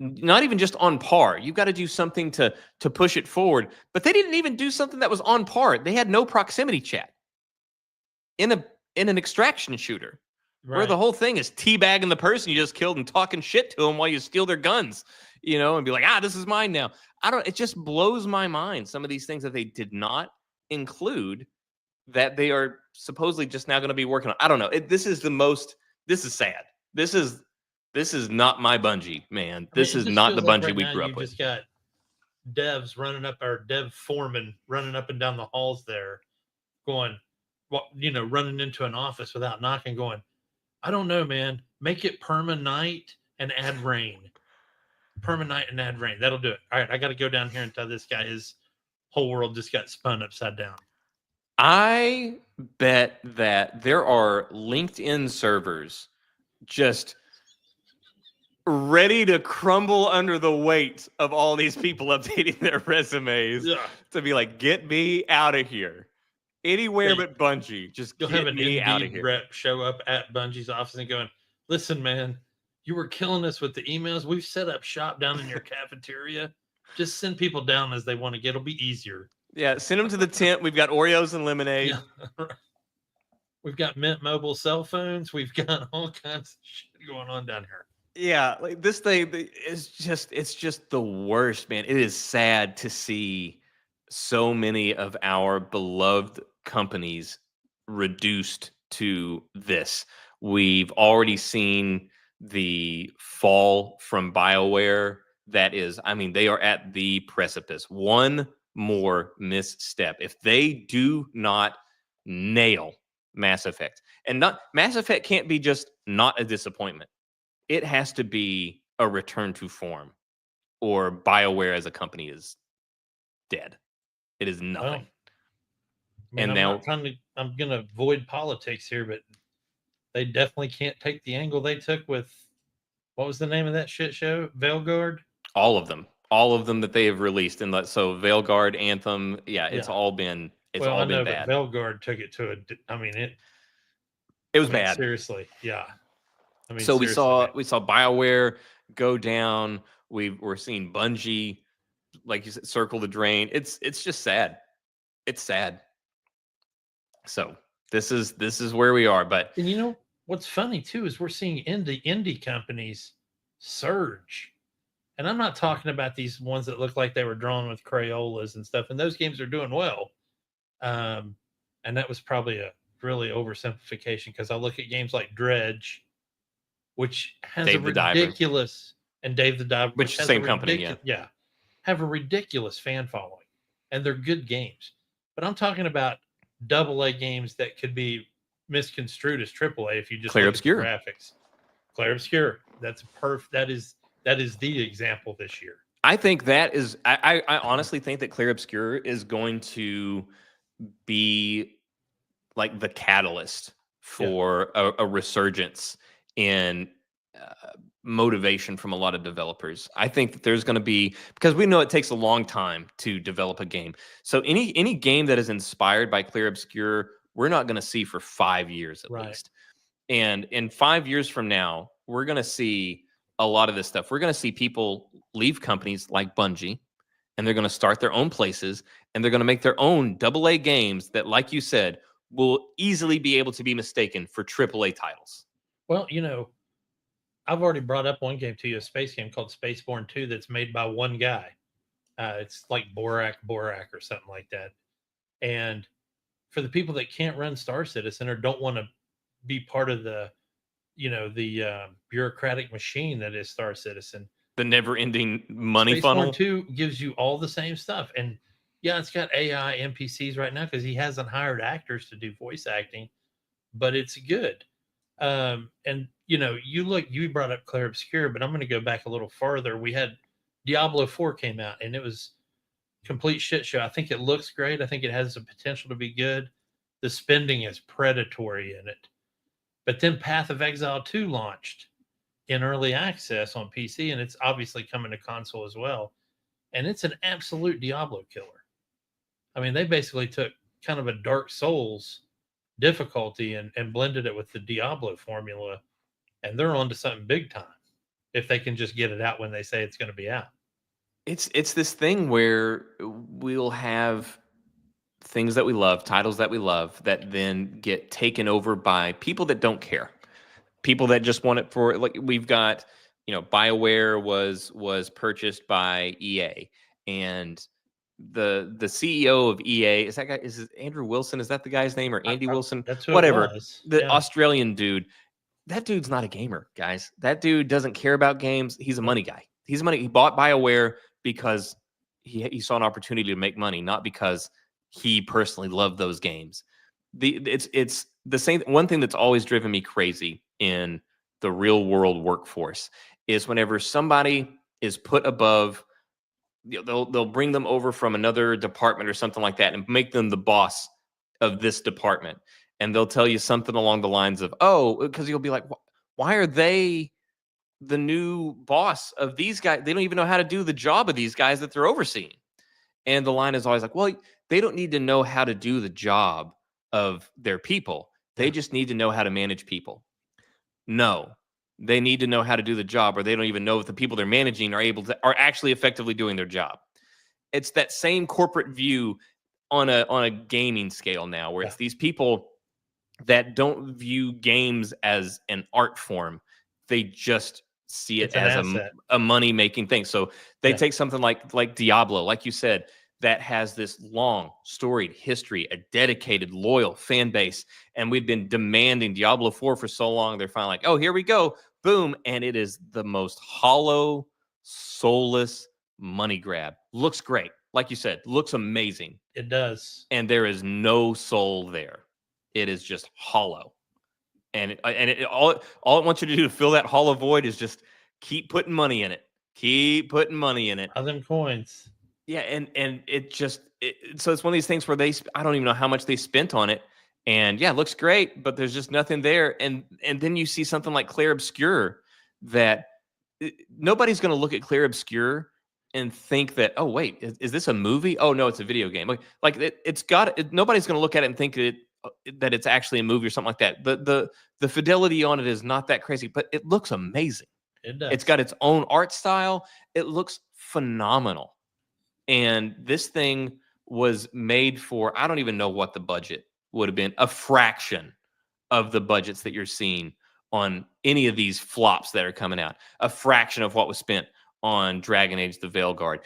Not even just on par. You've got to do something to push it forward. But they didn't even do something that was on par. They had no proximity chat in an extraction shooter, where the whole thing is teabagging the person you just killed and talking shit to them while you steal their guns, and be like, this is mine now. It just blows my mind, some of these things that they did not include that they are supposedly just now going to be working on. I don't know. This is sad. This is not my Bungie, man. This is not the Bungie we grew up with. Just got devs running up, our dev foreman running up and down the halls there, going, running into an office without knocking, going, I don't know, man. Make it perma-night and add rain. Perma-night and add rain. That'll do it. All right, I got to go down here and tell this guy his whole world just got spun upside down. I bet that there are LinkedIn servers just ready to crumble under the weight of all these people updating their resumes to be like, get me out of here. Anywhere but Bungie. Just get me out of here. Rep show up at Bungie's office and going, listen, man, you were killing us with the emails. We've set up shop down in your cafeteria. Just send people down as they want to get. It'll be easier. Yeah, send them to the tent. We've got Oreos and lemonade. Yeah. We've got Mint Mobile cell phones. We've got all kinds of shit going on down here. Yeah, like this thing is it's just the worst, man. It is sad to see so many of our beloved companies reduced to this. We've already seen the fall from BioWare. That is, they are at the precipice. One more misstep. If they do not nail Mass Effect, and Mass Effect can't be just not a disappointment. It has to be a return to form, or BioWare as a company is dead. It is nothing. Well, I'm going to avoid politics here, but they definitely can't take the angle they took with, what was the name of that shit show? Veilguard? All of them that they have released. And so Veilguard, Anthem, it's all been bad. But Veilguard took it to it was bad. Seriously. Yeah. So we saw BioWare go down. We're seeing Bungie, like you said, circle the drain. It's just sad. It's sad. So this is where we are. But and what's funny too is we're seeing indie companies surge. And I'm not talking about these ones that look like they were drawn with Crayolas and stuff. And those games are doing well. And that was probably a really oversimplification, because I look at games like Dredge, which has Dave a ridiculous, and Dave the Diver, which same company, have a ridiculous fan following, and they're good games. But I'm talking about AA games that could be misconstrued as AAA if you just Clair look Obscur at the graphics. Clair Obscur, that's perfect. That is the example this year. I think that is. I honestly think that Clair Obscur is going to be like the catalyst for a resurgence in motivation from a lot of developers. I think that there's going to be, because we know it takes a long time to develop a game. So any game that is inspired by Clair Obscur, we're not going to see for 5 years at least. And in 5 years from now, we're going to see a lot of this stuff. We're going to see people leave companies like Bungie, and they're going to start their own places, and they're going to make their own AA games that, like you said, will easily be able to be mistaken for AAA titles. Well, I've already brought up one game to you, a space game called Spaceborne 2 that's made by one guy. It's like Borak or something like that. And for the people that can't run Star Citizen or don't want to be part of the, the bureaucratic machine that is Star Citizen, The never-ending money Spaceborne funnel. 2 gives you all the same stuff. And yeah, it's got AI NPCs right now because he hasn't hired actors to do voice acting, but it's good. And you brought up Clair Obscur, but I'm going to go back a little farther. We had Diablo 4 came out and it was complete shit show. I think it looks great. I think it has the potential to be good. The spending is predatory in it. But then Path of Exile 2 launched in early access on PC, and it's obviously coming to console as well. And it's an absolute Diablo killer. I mean, they basically took kind of a Dark Souls difficulty and blended it with the Diablo formula, and they're on to something big time if they can just get it out when they say it's going to be out. It's this thing where we'll have things that we love, titles that we love, that then get taken over by people that don't care. People that just want it for, like, we've got, BioWare was purchased by EA, and the CEO of EA is it Andrew Wilson? Is that the guy's name, or Andy Wilson? That's who Whatever. it was. The Yeah. Australian dude. That dude's not a gamer, guys. That dude doesn't care about games. He's a money guy. He bought BioWare because he saw an opportunity to make money, not because he personally loved those games. It's the same. One thing that's always driven me crazy in the real world workforce is whenever somebody is put above, they'll bring them over from another department or something like that and make them the boss of this department. And they'll tell you something along the lines of, because you'll be like, why are they the new boss of these guys? They don't even know how to do the job of these guys that they're overseeing. And the line is always like, well, they don't need to know how to do the job of their people. They just need to know how to manage people. No, they need to know how to do the job, or they don't even know if the people they're managing are actually effectively doing their job. It's that same corporate view on a gaming scale now, where it's these people that don't view games as an art form. They just see it as a money-making thing. So they take something like Diablo, like you said, that has this long, storied history, a dedicated, loyal fan base. And we've been demanding Diablo 4 for so long. They're finally like, oh, here we go. Boom. And it is the most hollow, soulless money grab. Looks great. Like you said, looks amazing. It does. And there is no soul there. It is just hollow. And all it wants you to do to fill that hollow void is just keep putting money in it. Keep putting money in it. All them coins. Yeah, and it just so it's one of these things where I don't even know how much they spent on it, and yeah, it looks great, but there's just nothing there. And then you see something like Clair Obscur that nobody's going to look at Clair Obscur and think that, oh wait, is this a movie? Oh no, it's a video game. Nobody's going to look at it and think that it's actually a movie or something like that. The fidelity on it is not that crazy, but it looks amazing. It does. It's got its own art style. It looks phenomenal. And this thing was made for, I don't even know what the budget would have been, a fraction of the budgets that you're seeing on any of these flops that are coming out, a fraction of what was spent on Dragon Age: The Veilguard.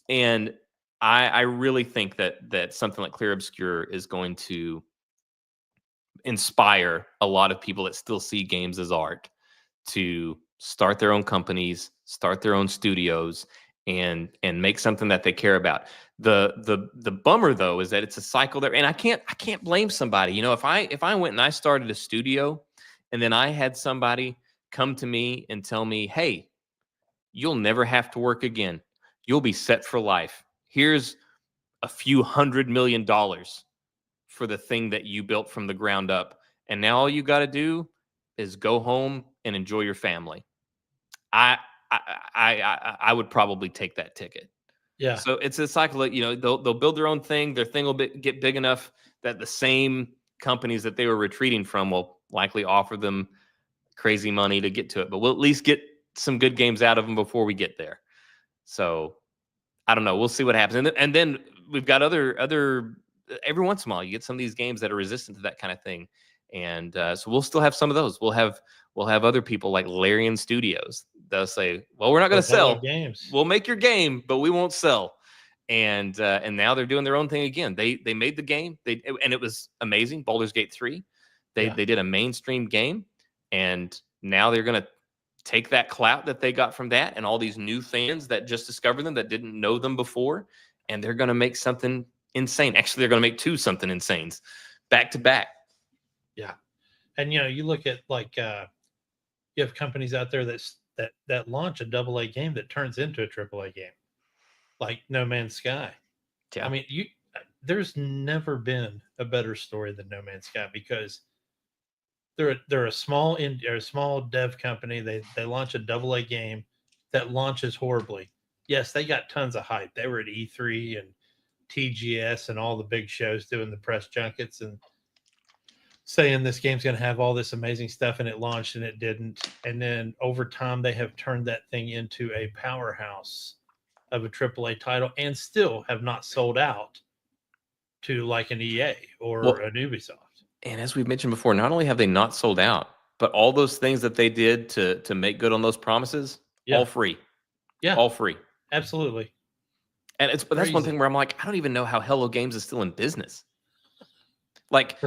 And I really think that something like Clair Obscur is going to inspire a lot of people that still see games as art to start their own companies, start their own studios, and make something that they care about. The bummer though is that it's a cycle there, and I can't blame somebody. If I went and I started a studio, and then I had somebody come to me and tell me, hey, you'll never have to work again. You'll be set for life. Here's a few $100 million for the thing that you built from the ground up, and now all you got to do is go home and enjoy your family. I would probably take that ticket. Yeah. So it's a cycle that, they'll build their own thing. Their thing will get big enough that the same companies that they were retreating from will likely offer them crazy money to get to it. But we'll at least get some good games out of them before we get there. So I don't know. We'll see what happens. And then we've got other every once in a while you get some of these games that are resistant to that kind of thing. And so we'll still have some of those. We'll have we'll have other people like Larian Studios. They'll say, well, we're not going to Hello sell. Games. We'll make your game, but we won't sell. And now they're doing their own thing again. They made the game, and it was amazing. Baldur's Gate 3. They did a mainstream game, and now they're going to take that clout that they got from that and all these new fans that just discovered them that didn't know them before, and they're going to make something insane. Actually, they're going to make two something insanes back to back. Yeah. And you look at like you have companies out there that launch a AA game that turns into a AAA game, like No Man's Sky. Yeah. I mean, there's never been a better story than No Man's Sky, because they're a small dev company. They launch a AA game that launches horribly. Yes, they got tons of hype. They were at E3 and TGS and all the big shows doing the press junkets and saying this game's going to have all this amazing stuff, and it launched and it didn't. And then over time, they have turned that thing into a powerhouse of a AAA title and still have not sold out to like an EA or an Ubisoft. And as we've mentioned before, not only have they not sold out, but all those things that they did to make good on those promises, all free. Yeah. All free. Absolutely. And that's one thing where I'm like, I don't even know how Hello Games is still in business. Like,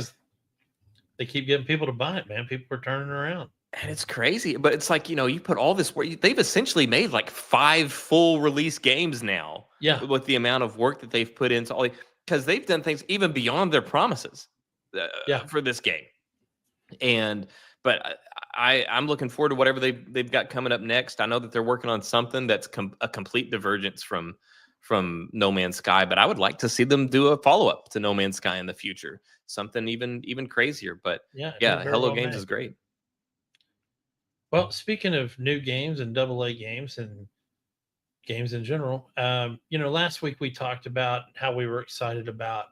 they keep getting people to buy it, man. People are turning around. And it's crazy. But it's like, you put all this work. They've essentially made like 5 full release games now. Yeah. With the amount of work that they've put into all, because they've done things even beyond their promises for this game. But I'm looking forward to whatever they've got coming up next. I know that they're working on something that's a complete divergence from No Man's Sky, but I would like to see them do a follow-up to No Man's Sky in the future. Something even crazier. But yeah, Hello Games is great. Well, speaking of new games and AA games and games in general, last week we talked about how we were excited about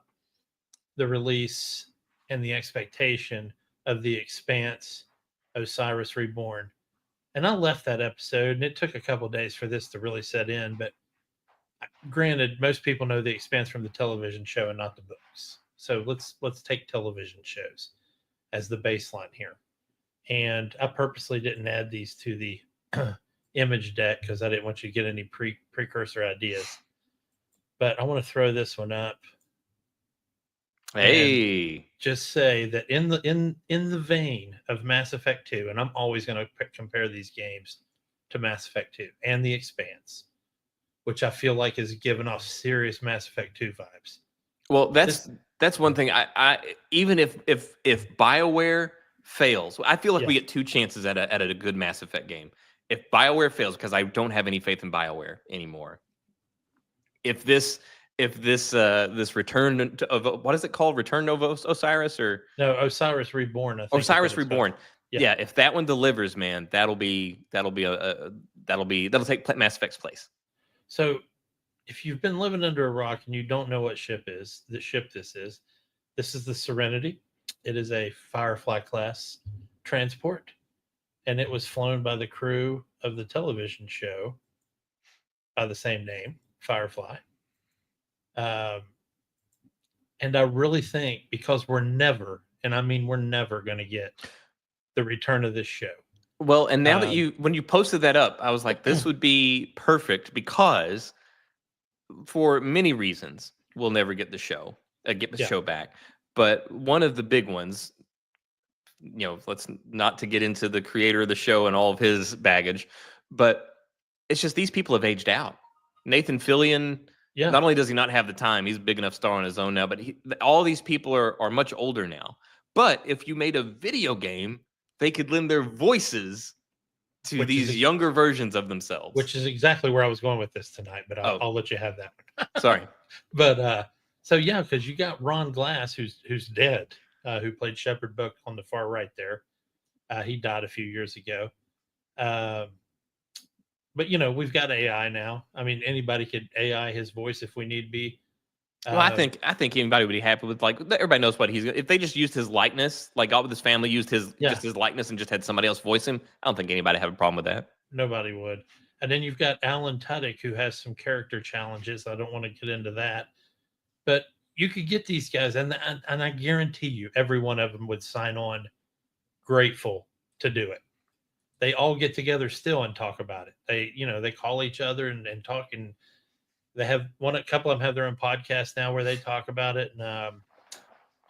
the release and the expectation of The Expanse, Osiris Reborn. And I left that episode, and it took a couple of days for this to really set in. But granted, most people know The Expanse from the television show and not the books. So let's take television shows as the baseline here. And I purposely didn't add these to the image deck because I didn't want you to get any precursor ideas. But I want to throw this one up. Hey, just say that in the vein of Mass Effect 2, and I'm always going to compare these games to Mass Effect 2 and The Expanse, which I feel like is giving off serious Mass Effect 2 vibes. Well, that's one thing. I even if BioWare fails, I feel like we get 2 chances at a good Mass Effect game. If BioWare fails, because I don't have any faith in BioWare anymore. If this return of what is it called? Return of Osiris or no, Osiris Reborn. I think Osiris Reborn. Yeah, if that one delivers, man, that'll take Mass Effect's place. So, if you've been living under a rock and you don't know what ship this is the Serenity. It is a Firefly class transport, and it was flown by the crew of the television show by the same name, Firefly. And I really think, because we're never going to get the return of this show. Well, and now that when you posted that up, I was like, this would be perfect, because for many reasons, we'll never get the show, show back. But one of the big ones, let's not to get into the creator of the show and all of his baggage, but it's just these people have aged out. Nathan Fillion, not only does he not have the time, he's a big enough star on his own now, but all these people are much older now. But if you made a video game, they could lend their voices to these younger versions of themselves. Which is exactly where I was going with this tonight, but I'll let you have that one. Sorry. But so yeah, because you got Ron Glass, who's dead, who played Shepard Book on the far right there. He died a few years ago. But we've got AI now. I mean, anybody could AI his voice if we need be. Well, I think anybody would be happy with, like, everybody knows what if they just used his likeness, like all of his family used just his likeness and just had somebody else voice him. I don't think anybody have a problem with that. Nobody would. And then you've got Alan Tudyk, who has some character challenges. I don't want to get into that. But you could get these guys, and I guarantee you, every one of them would sign on grateful to do it. they all get together still and talk about it. They call each other and talk, and they have a couple of them have their own podcast now where they talk about it. And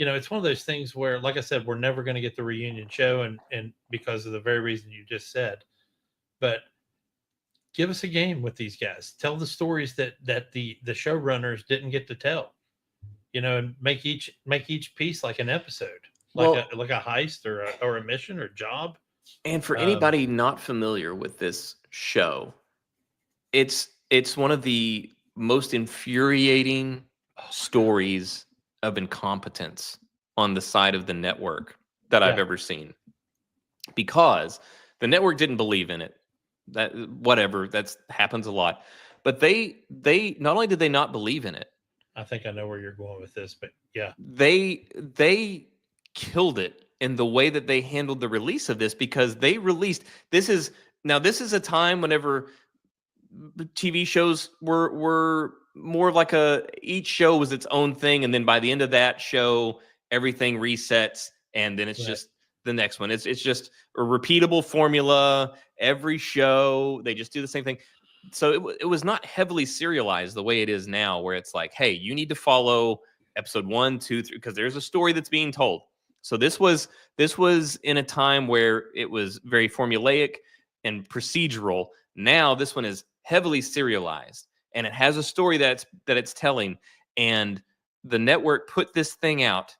it's one of those things where, like I said, we're never going to get the reunion show, and because of the very reason you just said. But give us a game with these guys. Tell the stories that the showrunners didn't get to tell. And make each piece like an episode, like a heist or a mission or job. And for anybody not familiar with this show, it's one of the most infuriating stories of incompetence on the side of the network that I've ever seen, because the network didn't believe in it. That happens a lot, but they not only did they not believe in it, I think I know where you're going with this, but yeah, they killed it in the way that they handled the release of this, because they released this is a time whenever TV shows were more like each show was its own thing, and then by the end of that show everything resets, and then it's just the next one. It's just a repeatable formula. Every show they just do the same thing. So it was not heavily serialized the way it is now, where it's like, hey, you need to follow episode 1, 2, 3, because there's a story that's being told. So this was in a time where it was very formulaic and procedural. Now this one is heavily serialized, and it has a story that it's telling. And the network put this thing out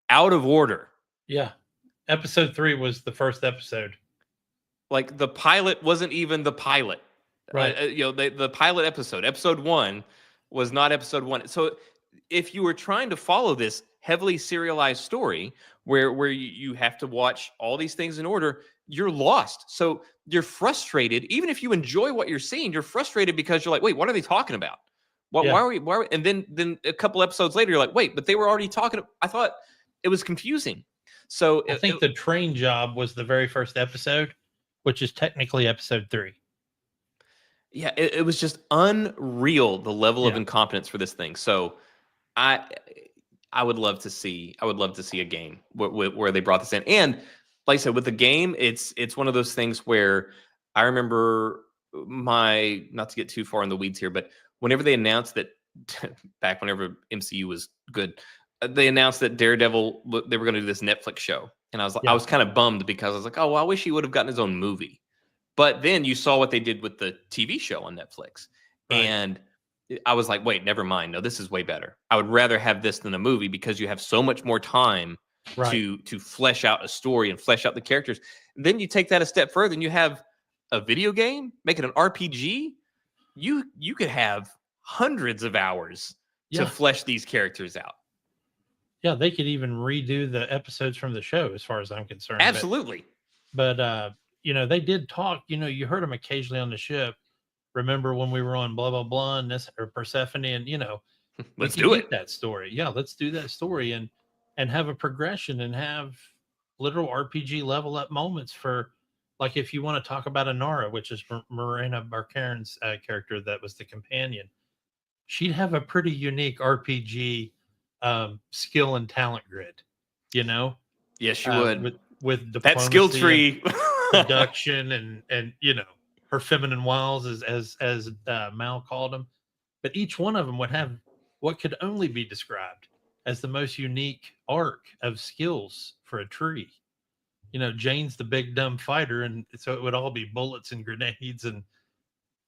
of order. Yeah, episode 3 was the first episode. Like, the pilot wasn't even the pilot. Right. The pilot episode 1 was not episode 1. So if you were trying to follow this heavily serialized story where you have to watch all these things in order, you're lost. So you're frustrated. Even if you enjoy what you're seeing, you're frustrated because you're like, wait, what are they talking about? Why are we? And then a couple episodes later, you're like, wait, but they were already talking. I thought it was confusing. So I think the train job was the very first episode, which is technically episode 3. Yeah, it was just unreal, the level of incompetence for this thing. So I would love to see a game where they brought this in. And like I said, with the game, it's one of those things where I remember not to get too far in the weeds here, but whenever they announced that back whenever MCU was good, they announced that Daredevil, they were going to do this Netflix show. And I was like, I was kind of bummed, because I was like, oh, well, I wish he would have gotten his own movie. But then you saw what they did with the TV show on Netflix. Right. And I was like, wait, never mind. No, this is way better. I would rather have this than a movie, because you have so much more time to flesh out a story and flesh out the characters. And then you take that a step further and you have a video game, make it an RPG. You could have hundreds of hours to flesh these characters out. Yeah, they could even redo the episodes from the show, as far as I'm concerned. Absolutely. But they did talk. You heard them occasionally on the ship. Remember when we were on blah blah blah and this, or Persephone, and let's do it. That story. Yeah, let's do that story and have a progression and have literal RPG level up moments for, like, if you want to talk about Inara, which is Marina Barkaren's character that was the companion, she'd have a pretty unique RPG skill and talent grid. Yes, she would. With that skill tree, production, and her feminine wiles, as Mal called them. But each one of them would have what could only be described as the most unique arc of skills for a tree. Jane's the big dumb fighter, and so it would all be bullets and grenades. And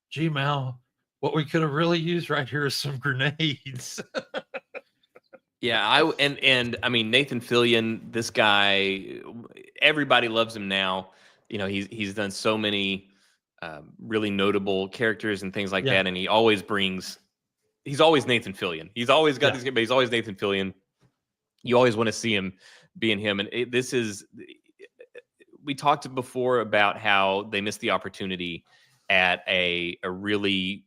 gee, Mal, what we could have really used right here is some grenades. Yeah, I mean, Nathan Fillion, this guy, everybody loves him now. He's done so many really notable characters and things like that, and he's always Nathan Fillion. He's always got these, but he's always Nathan Fillion. You always want to see him being him, and we talked before about how they missed the opportunity at a really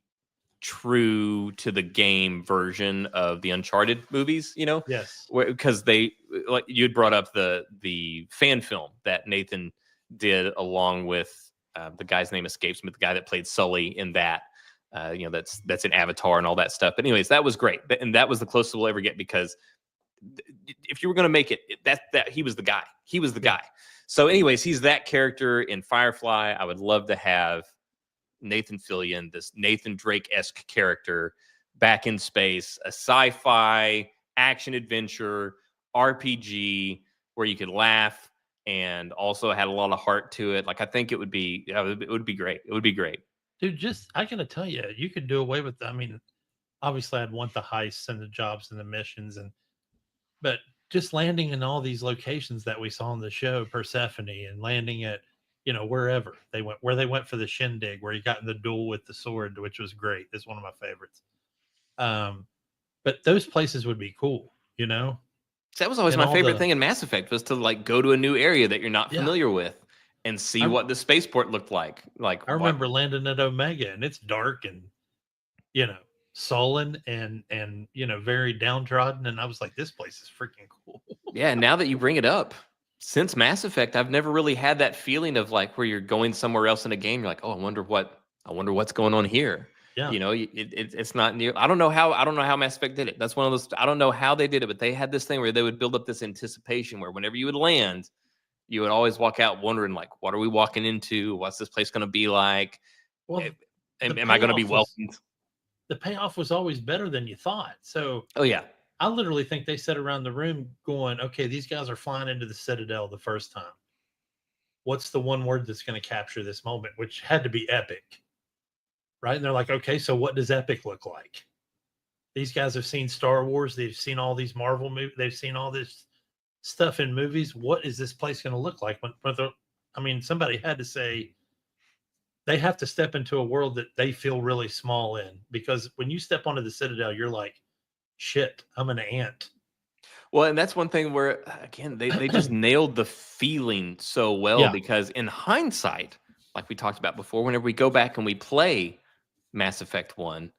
true to the game version of the Uncharted movies, Yes, because they, like you had brought up the fan film that Nathan did along with the guy's name escapes me, the guy that played Sully in that, that's in Avatar and all that stuff. But anyways, that was great, and that was the closest we'll ever get, because if you were going to make it, that he was the guy. So, anyways, he's that character in Firefly. I would love to have Nathan Fillion, this Nathan Drake-esque character, back in space, a sci-fi action adventure RPG where you could laugh and also had a lot of heart to it. Like, I think it would be great. It would be great. Dude, I gotta tell you, you could do away with. I mean, obviously, I'd want the heists and the jobs and the missions, but just landing in all these locations that we saw on the show, Persephone, and landing at wherever they went, where they went for the shindig, where you got in the duel with the sword, which was great. It's one of my favorites. But those places would be cool, So that was always And my all favorite the- thing in Mass Effect, was to like go to a new area that you're not Yeah. familiar with and see what the spaceport looked like. Like, I remember landing at Omega, and it's dark and sullen and very downtrodden, and I was like, this place is freaking cool. yeah, now that you bring it up, since Mass Effect, I've never really had that feeling of like where you're going somewhere else in a game. You're like, oh, I wonder what's going on here. Yeah. It's not new. I don't know how Mass Effect did it. That's one of those. I don't know how they did it, but they had this thing where they would build up this anticipation where whenever you would land, you would always walk out wondering like, what are we walking into? What's this place going to be like? Well, Am I going to be welcomed? The payoff was always better than you thought. So Oh yeah. I literally think they sat around the room going, okay, these guys are flying into the Citadel the first time. What's the one word that's going to capture this moment? Which had to be epic. Right? And they're like, okay, so what does epic look like? These guys have seen Star Wars. They've seen all these Marvel movies. They've seen all this stuff in movies. What is this place going to look like? Somebody had to say, they have to step into a world that they feel really small in, because when you step onto the Citadel, you're like, shit, I'm an ant. Well, and that's one thing where, again, they just nailed the feeling so well. Yeah. Because in hindsight, like we talked about before, whenever we go back and we play Mass Effect 1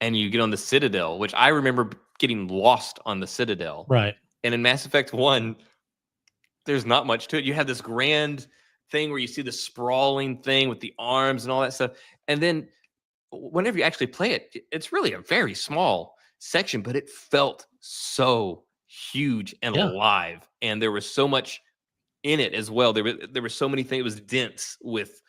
and you get on the Citadel, which I remember getting lost on the Citadel. Right. And in Mass Effect 1, there's not much to it. You have this grand thing where you see the sprawling thing with the arms and all that stuff. And then whenever you actually play it, it's really a very small section, but it felt so huge and alive. And there was so much in it as well. There were so many things. It was dense with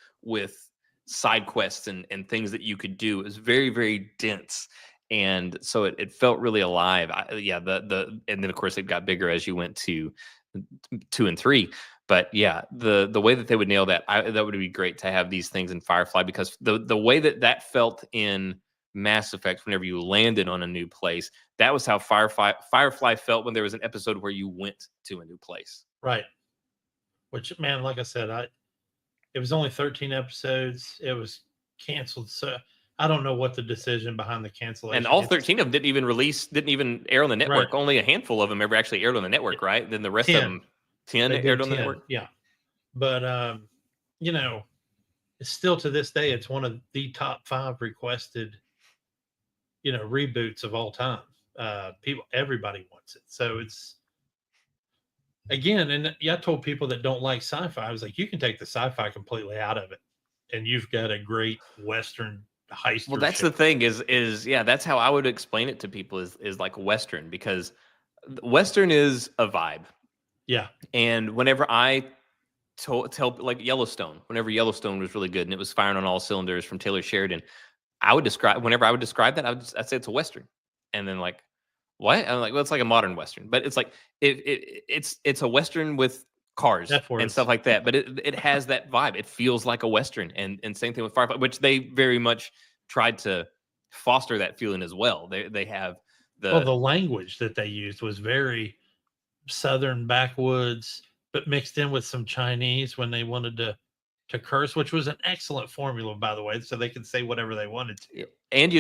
side quests and things that you could do. It was very, very dense. And so it felt really alive. And then of course it got bigger as you went to 2 and 3. But yeah, the way that they would nail that, that would be great to have these things in Firefly, because the way that felt in Mass Effect, whenever you landed on a new place, that was how Firefly felt when there was an episode where you went to a new place. Right. Which, man, like I said, it was only 13 episodes. It was canceled. So I don't know what the decision behind the cancellation. And all 13 of them didn't even air on the network. Right. Only a handful of them ever actually aired on the network, right? Then the rest 10. of them, 10 aired on the network. Yeah. But, it's still to this day, it's one of the top 5 requested, reboots of all time. Everybody wants it. So it's, again, and I told people that don't like sci-fi, I was like, you can take the sci-fi completely out of it, and you've got a great Western heist. Well, that's the thing is that's how I would explain it to people is like Western, because Western is a vibe. Yeah. And whenever I tell like Yellowstone, whenever Yellowstone was really good and it was firing on all cylinders from Taylor Sheridan, whenever I would describe that, I'd say it's a Western. And then like, what? I'm like, well, it's like a modern Western, but it's like it's a Western with cars and stuff like that. But it has that vibe. It feels like a Western, and same thing with Firefly, which they very much tried to foster that feeling as well. They have the language that they used was very Southern backwoods, but mixed in with some Chinese when they wanted to curse, which was an excellent formula, by the way, so they could say whatever they wanted to. And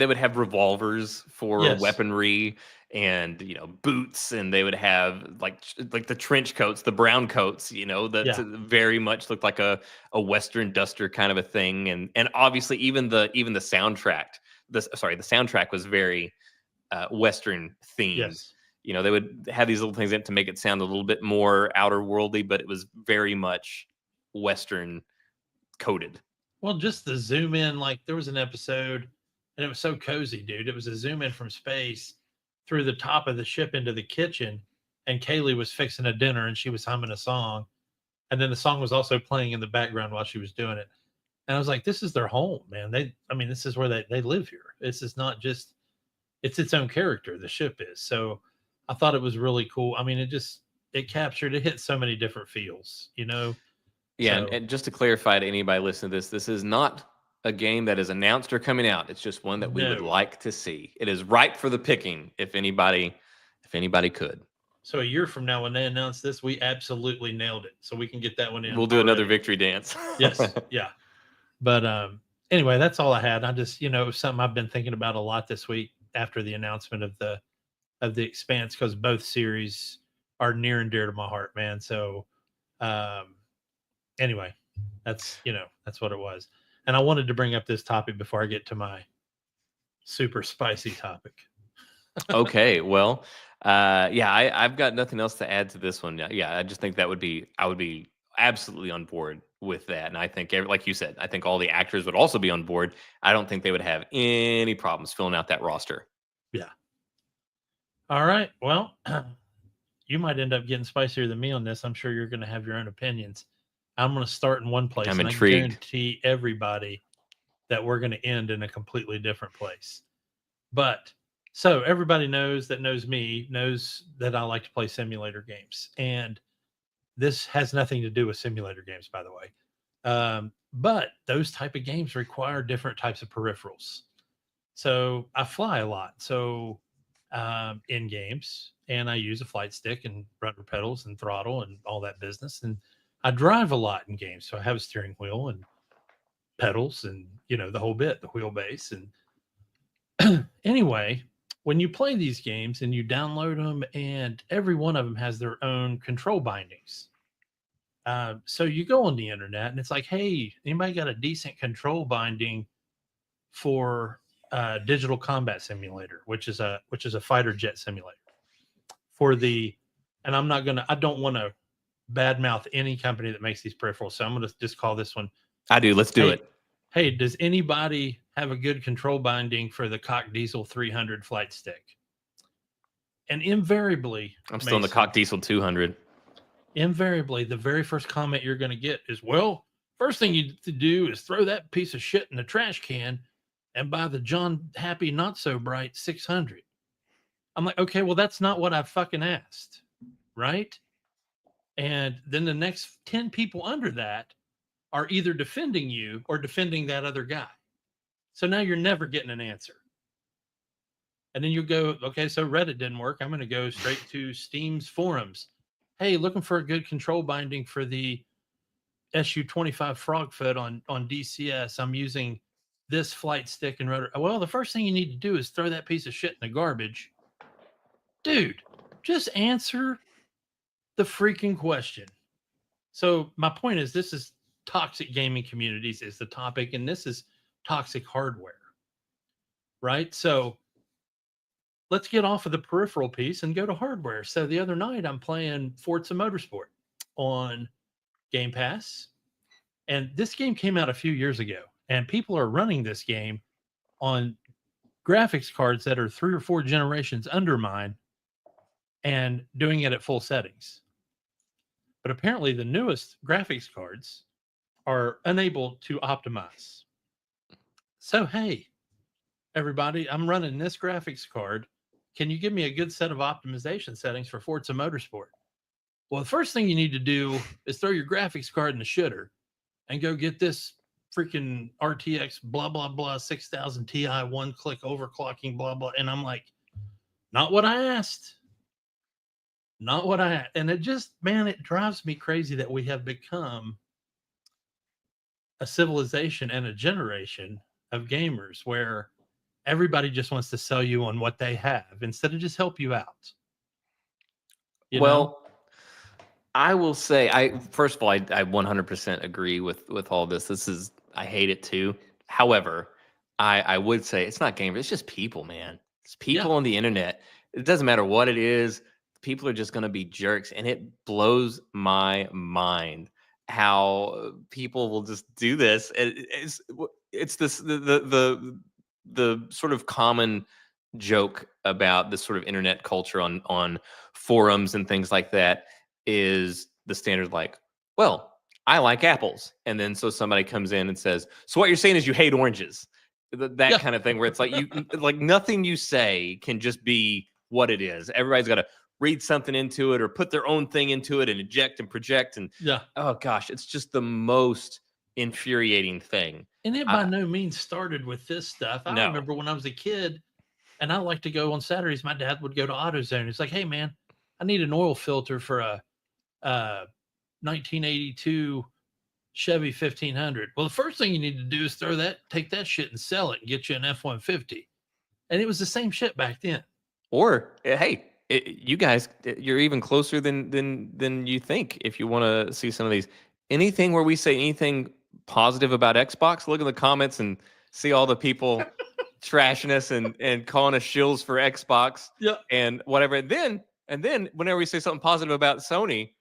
they would have revolvers for weaponry, and boots, and they would have like the trench coats, the brown coats, that very much looked like a Western duster kind of a thing. And obviously even the soundtrack, the soundtrack was very Western themed. Yes. They would have these little things in it to make it sound a little bit more outer worldly, but it was very much Western coded. Well, just the zoom in, like there was an episode and it was so cozy, dude. It was a zoom in from space through the top of the ship into the kitchen, and Kaylee was fixing a dinner and she was humming a song, And then the song was also playing in the background while she was doing it. And I was like, this is their home, man. This is where they live here. This is not just, it's its own character. The ship is. So I thought it was really cool. I mean, it hit so many different feels, you know? Yeah, So, and just to clarify to anybody listening to this is not a game that is announced or coming out. It's just one that we would No. like to see. It is ripe for the picking if anybody could. so a year from now, when they announce this, we absolutely nailed it. So we can get that one in. We'll do another already. victory dance. Yes. Yeah. But anyway, that's all I had. I just, it was something I've been thinking about a lot this week after the announcement of the Expanse, because both series are near and dear to my heart, man. So anyway, that's what it was. And I wanted to bring up this topic before I get to my super spicy topic. Okay, well, yeah, I've got nothing else to add to this one. Yeah, I just think I would be absolutely on board with that, and I think, like you said, I think all the actors would also be on board. I don't think they would have any problems filling out that roster. Yeah. All right. Well, you might end up getting spicier than me on this. I'm sure you're going to have your own opinions. I'm going to start in one place. I'm and intrigued. I guarantee everybody that we're going to end in a completely different place. But so everybody knows me, knows that I like to play simulator games. And this has nothing to do with simulator games, by the way. But those type of games require different types of peripherals. So I fly a lot. So in games, and I use a flight stick and rudder pedals and throttle and all that business. And I drive a lot in games. So I have a steering wheel and pedals and, the whole bit, the wheelbase. And anyway, when you play these games and you download them, and every one of them has their own control bindings. So you go on the internet and it's like, hey, anybody got a decent control binding for Digital Combat Simulator, which is a fighter jet simulator and I don't want to badmouth any company that makes these peripherals. So I'm going to just call this one. I do. Let's do it. Hey, does anybody have a good control binding for the Cock Diesel 300 flight stick? And invariably, I'm still in the Cock Diesel 200. Invariably, the very first comment you're going to get is, well, first thing you need to do is throw that piece of shit in the trash can and buy the John Happy Not So Bright 600. I'm like, okay, well, that's not what I fucking asked, right? And then the next 10 people under that are either defending you or defending that other guy. So now you're never getting an answer. And then you go, okay, so Reddit didn't work. I'm going to go straight to Steam's forums. Hey, looking for a good control binding for the SU-25 Frogfoot on DCS. I'm using this flight stick and rudder. Well, the first thing you need to do is throw that piece of shit in the garbage. Dude, just answer the freaking question. So my point is, this is toxic gaming communities is the topic, and this is toxic hardware, right? So let's get off of the peripheral piece and go to hardware. So the other night I'm playing Forza Motorsport on Game Pass, and this game came out a few years ago, and people are running this game on graphics cards that are 3 or 4 generations under mine and doing it at full settings. But apparently the newest graphics cards are unable to optimize. So, hey, everybody, I'm running this graphics card. Can you give me a good set of optimization settings for Forza Motorsport? Well, the first thing you need to do is throw your graphics card in the shitter and go get this freaking RTX blah, blah, blah, 6000 Ti, one-click overclocking, blah, blah. And I'm like, not what I asked. Not what I, and it just, man, it drives me crazy that we have become a civilization and a generation of gamers where everybody just wants to sell you on what they have instead of just help you out. You know? I will say, first of all, I 100% agree with all this. I hate it too. However, I would say it's not gamers, it's just people, man. It's people on the internet. It doesn't matter what it is. People are just going to be jerks, and it blows my mind how people will just do this. It's this the sort of common joke about this sort of internet culture on forums and things like that is the standard, like, well, I like apples. And then so somebody comes in and says, so what you're saying is you hate oranges. That Yeah. kind of thing where it's like like nothing you say can just be what it is. Everybody's got to read something into it or put their own thing into it and inject and project. And Yeah. oh gosh, it's just the most infuriating thing. And it by no means started with this stuff. I No. remember when I was a kid and I liked to go on Saturdays, my dad would go to AutoZone. He's like, hey, man, I need an oil filter for a 1982 Chevy 1500. Well, the first thing you need to do is take that shit and sell it and get you an F-150. And it was the same shit back then. Or hey, you guys, you're even closer than you think. If you want to see some of these, anything where we say anything positive about Xbox, look in the comments and see all the people trashing us and calling us shills for Xbox, Yeah, and whatever. And then whenever we say something positive about Sony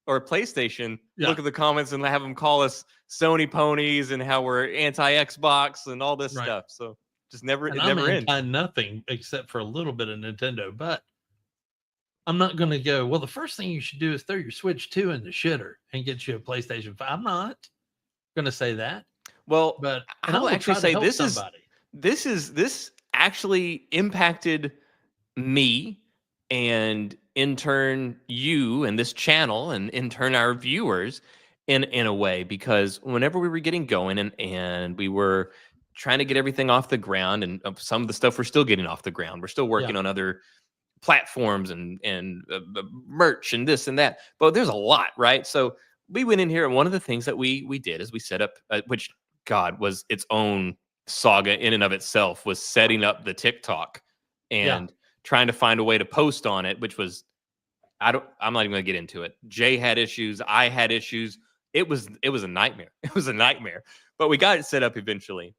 or PlayStation, yeah. look at the comments and have them call us Sony ponies and how we're anti-Xbox and all this Right. stuff. So just never, And it I'm never ends. nothing except for a little bit of Nintendo, but I'm not going to go, well, the first thing you should do is throw your Switch 2 in the shitter and get you a PlayStation 5. I'm not going to say that. Well, But I will actually say this actually impacted me, and in turn you and this channel, and in turn our viewers in a way, because whenever we were getting going and we were trying to get everything off the ground, and some of the stuff we're still getting off the ground, we're still working on other platforms and merch and this and that, but there's a lot, right? So we went in here, and one of the things that we did is we set up which God was its own saga in and of itself, was setting up the TikTok and trying to find a way to post on it, which was I'm not even gonna get into it. Jay had issues, I had issues. It was a nightmare. It was a nightmare. But we got it set up eventually.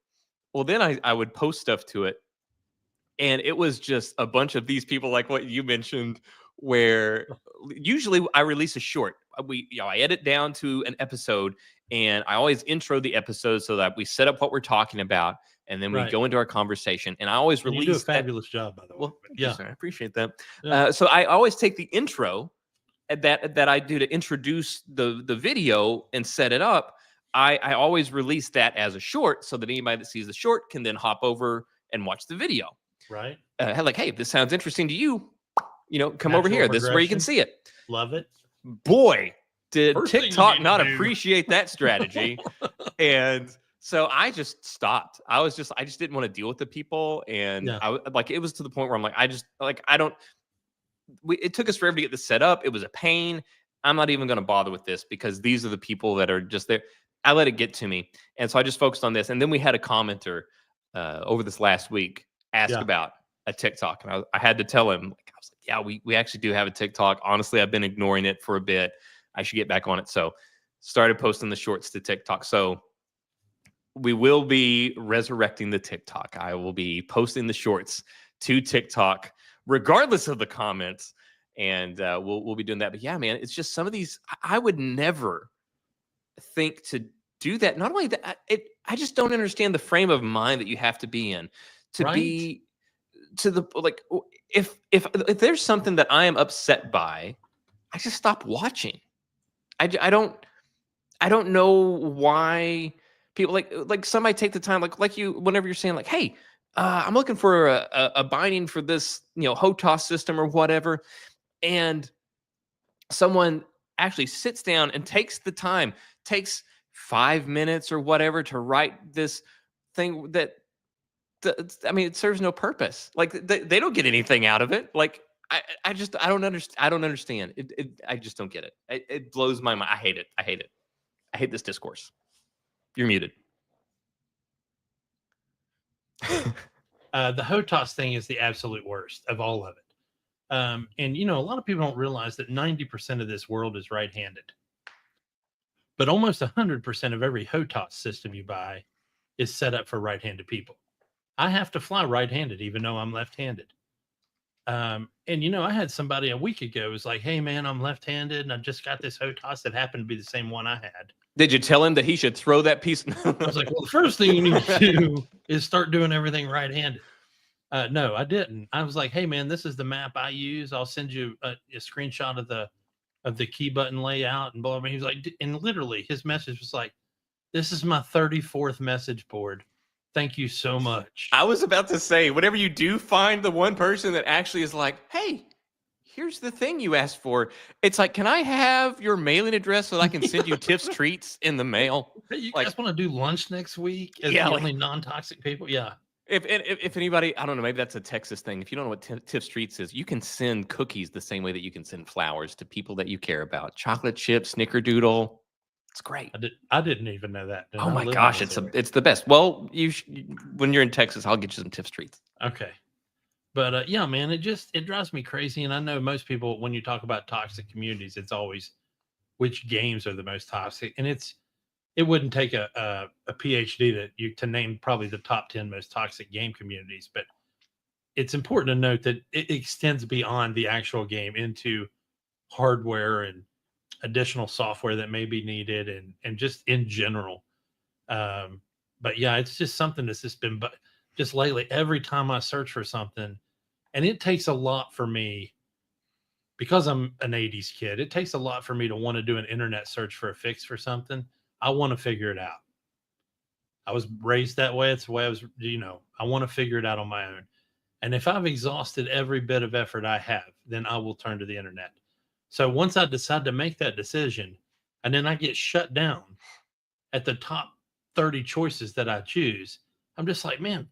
Well, then I would post stuff to it, and it was just a bunch of these people, like what you mentioned, where usually I release a short. I edit down to an episode, and I always intro the episode so that we set up what we're talking about, and then we go into our conversation. And I always release. You do a fabulous job, by the way. Well, thank you, sir. I appreciate that. Yeah. So I always take the intro that I do to introduce the video and set it up. I always release that as a short, so that anybody that sees the short can then hop over and watch the video. Right. Like, hey, if this sounds interesting to you, come over here. This is where you can see it. Love it. Boy, did First thing you TikTok need to not do. appreciate that strategy. And so I just stopped. I just didn't want to deal with the people. And it was to the point where I'm like, it took us forever to get this set up. It was a pain. I'm not even going to bother with this, because these are the people that are just there. I let it get to me. And so I just focused on this. And then we had a commenter over this last week ask about a TikTok. And I had to tell him, I was like, yeah, we actually do have a TikTok. Honestly, I've been ignoring it for a bit. I should get back on it. So started posting the shorts to TikTok. So we will be resurrecting the TikTok. I will be posting the shorts to TikTok, regardless of the comments. And we'll be doing that. But yeah, man, it's just some of these, I would never think to do that. Not only that, I just don't understand the frame of mind that you have to be in to be to the, like, if there's something that I am upset by, I just stop watching. I don't know why people like somebody take the time, like you, whenever you're saying like, hey, I'm looking for a binding for this, HOTAS system or whatever. And someone actually sits down and takes 5 minutes or whatever to write this thing that, it serves no purpose. Like they don't get anything out of it. Like I don't understand. I just don't get it. It blows my mind. I hate it. I hate this discourse. You're muted. The HOTAS thing is the absolute worst of all of it. And a lot of people don't realize that 90% of this world is right-handed. But almost 100% of every HOTAS system you buy is set up for right-handed people. I have to fly right-handed, even though I'm left-handed. And I had somebody a week ago was like, hey man, I'm left-handed and I just got this HOTAS that happened to be the same one I had. Did you tell him that he should throw that piece? I was like, well, the first thing you need to do is start doing everything right-handed. No, I didn't. I was like, hey man, this is the map I use. I'll send you a screenshot of the of the key button layout and blah, blah. He was like, and literally his message was like, "This is my 34th message board. Thank you so much." I was about to say, whenever you do find the one person that actually is like, hey, here's the thing you asked for. It's like, can I have your mailing address so that I can send you tips, treats in the mail? Hey, you Like, guys want to do lunch next week as Yeah, the like- only non-toxic people? Yeah. if anybody, I don't know, maybe that's a Texas thing. If you don't know what tips, treats is, you can send cookies the same way that you can send flowers to people that you care about. Chocolate chip, snickerdoodle. It's great. I didn't even know that. Oh my gosh, it's the best. Well, when you're in Texas, I'll get you some tips, treats. Okay. But yeah, man, it drives me crazy. And I know most people, when you talk about toxic communities, it's always which games are the most toxic. And it wouldn't take a PhD to name probably the top 10 most toxic game communities, but it's important to note that it extends beyond the actual game into hardware and additional software that may be needed and just in general. But yeah, it's just something that's just been, but just lately, every time I search for something, and it takes a lot for me because I'm an 80s kid, it takes a lot for me to want to do an internet search for a fix for something. I want to figure it out. I was raised that way. It's the way I was, I want to figure it out on my own. And if I've exhausted every bit of effort I have, then I will turn to the internet. So once I decide to make that decision, and then I get shut down at the top 30 choices that I choose, I'm just like, man,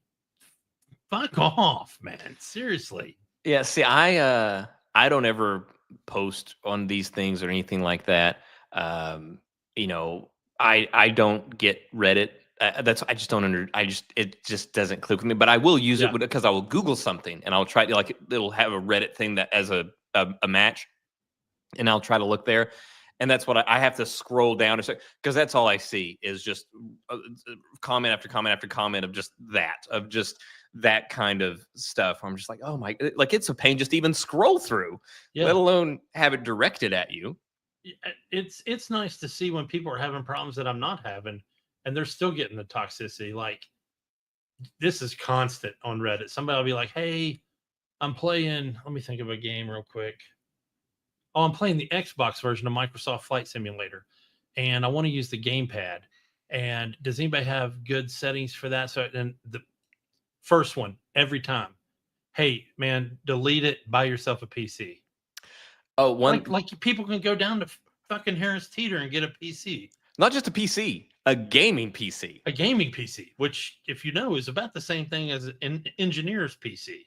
fuck off, man. Seriously. Yeah, see, I don't ever post on these things or anything like that. You know, I don't get Reddit. I just don't it just doesn't click with me. But I will use it because I will Google something and I'll try to, like, it'll have a Reddit thing that as a match, and I'll try to look there. And that's what I have to scroll down because that's all I see is just comment after comment after comment of just that kind of stuff. I'm just like, oh my, like, it's a pain just to even scroll through, let alone have it directed at you. It's nice to see when people are having problems that I'm not having, and they're still getting the toxicity. Like, this is constant on Reddit. Somebody will be like, hey, I'm playing, let me think of a game real quick. Oh, I'm playing the Xbox version of Microsoft Flight Simulator, and I want to use the gamepad. And does anybody have good settings for that? So, and the first one every time, hey man, delete it. Buy yourself a PC. Oh, like people can go down to fucking Harris Teeter and get a PC. Not just a PC, a gaming PC. A gaming PC, which, if you know, is about the same thing as an engineer's PC.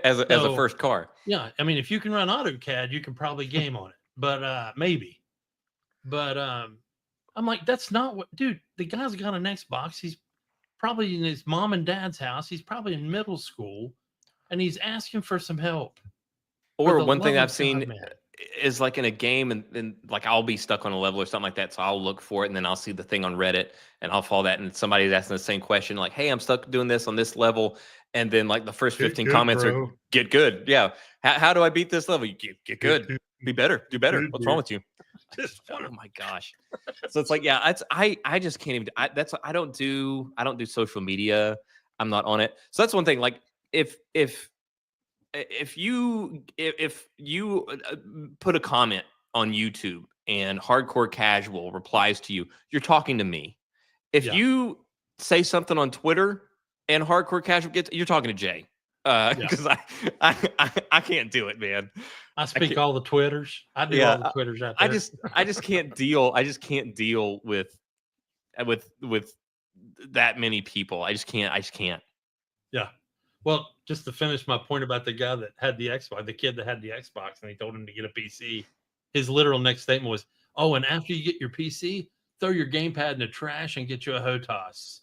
as a first car. Yeah, I mean, if you can run AutoCAD, you can probably game on it. But maybe. But I'm like, that's not what, dude. The guy's got an Xbox. He's probably in his mom and dad's house. He's probably in middle school, and he's asking for some help. Or one thing I've seen is, like, in a game, and like, I'll be stuck on a level or something like that, so I'll look for it, and then I'll see the thing on Reddit, and I'll follow that, and somebody's asking the same question, like, hey, I'm stuck doing this on this level, and then, like, the first 15 comments are, get good. Yeah. How do I beat this level? You get good. Be better. Do better. What's wrong with you? Oh my gosh. So it's like, yeah, I just can't even, I don't do social media. I'm not on it. So that's one thing. Like, if you put a comment on YouTube and Hardcore Casual replies to you, you're talking to me. If you say something on Twitter and Hardcore Casual you're talking to Jay. Because I can't do it, man. I speak all the Twitters. I do all the Twitters out there. I just can't deal. I just can't deal with that many people. I just can't. Yeah. Well, just to finish my point about the guy that had the Xbox, the kid that had the Xbox, and he told him to get a PC. His literal next statement was, "Oh, and after you get your PC, throw your gamepad in the trash and get you a HOTAS."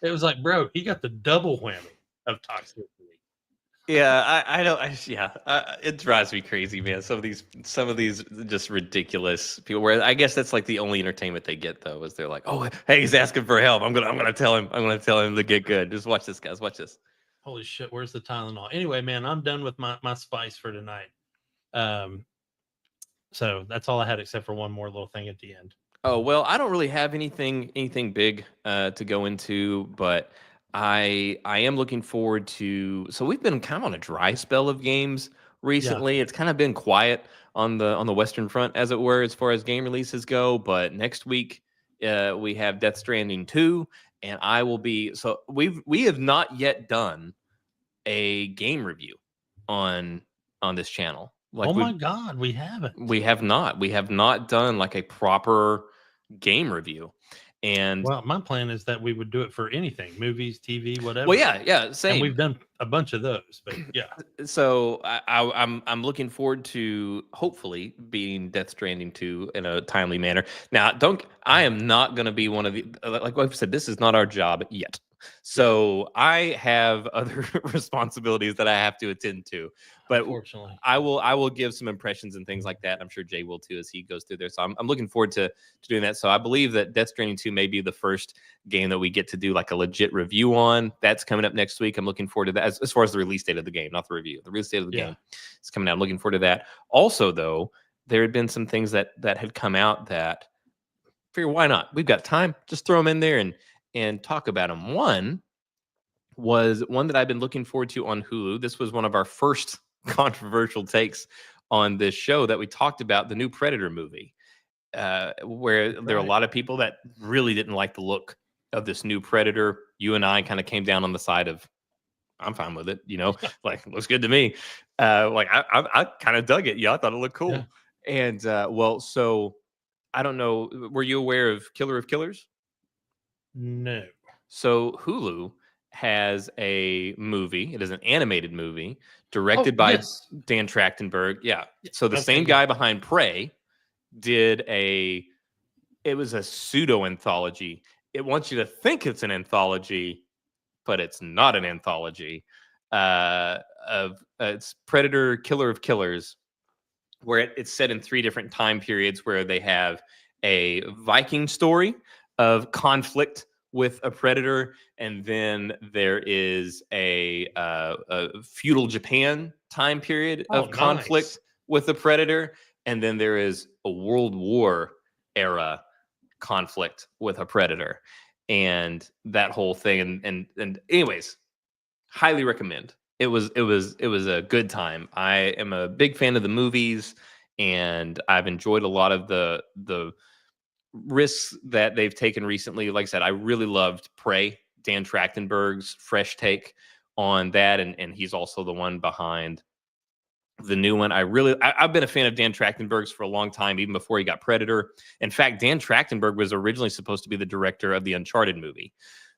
It was like, bro, he got the double whammy of toxicity. Yeah, I don't. It drives me crazy, man. Some of these just ridiculous people. Where I guess that's like the only entertainment they get, though, is they're like, "Oh, hey, he's asking for help. I'm gonna tell him to get good. Just watch this, guys. Watch this." Holy shit, where's the Tylenol? Anyway, man, I'm done with my spice for tonight. So that's all I had, except for one more little thing at the end. Oh, well, I don't really have anything big to go into, but I am looking forward to. So we've been kind of on a dry spell of games recently. It's kind of been quiet on the Western Front, as it were, as far as game releases go. But next week, we have Death Stranding 2, and I will be. So we have not yet done a game review on this channel. Like Oh my God, we haven't. we have not done like a proper game review. And Well, my plan is that we would do it for anything, movies, TV, whatever. well, yeah, And same. we've done a bunch of those, but yeah. So I'm looking forward to hopefully beating Death Stranding 2 in a timely manner. Now, I am not going to be one of the, like I've said, this is not our job yet. So I have other responsibilities that I have to attend to. But Unfortunately, I will give some impressions and things like that. I'm sure Jay will too as he goes through there. So I'm looking forward to doing that. So I believe that Death Stranding 2 may be the first game that we get to do like a legit review on. That's coming up next week. I'm looking forward to that as far as the release date of the game, not the review. The release date of the game is coming out. I'm looking forward to that. Also, though, there had been some things that had come out that figure why not? We've got time. Just throw them in there and talk about them. One was one that I've been looking forward to on Hulu. This was one of our first controversial takes on this show that we talked about, the new Predator movie, where there are a lot of people that really didn't like the look of this new Predator. You and I kind of came down on the side of, I'm fine with it, like looks good to me. Like I kind of dug it. Yeah, I thought it looked cool. Yeah. And well, so I don't know. Were you aware of Killer of Killers? No. So Hulu has a movie. It is an animated movie directed by Dan Trachtenberg. Yeah. So the same guy behind Prey did it was a pseudo anthology. It wants you to think it's an anthology, but it's not an anthology. It's Predator, Killer of Killers, where it's set in 3 different time periods where they have a Viking story of conflict with a predator, and then there is a feudal Japan time period of conflict with a predator, and then there is a World War era conflict with a predator, and that whole thing. And anyways, highly recommend. It was a good time. I am a big fan of the movies, and I've enjoyed a lot of the risks that they've taken recently. Like I said, I really loved Prey, Dan Trachtenberg's fresh take on that, and he's also the one behind the new one. I've been a fan of Dan Trachtenberg's for a long time, even before he got Predator. In fact, Dan Trachtenberg was originally supposed to be the director of the Uncharted movie,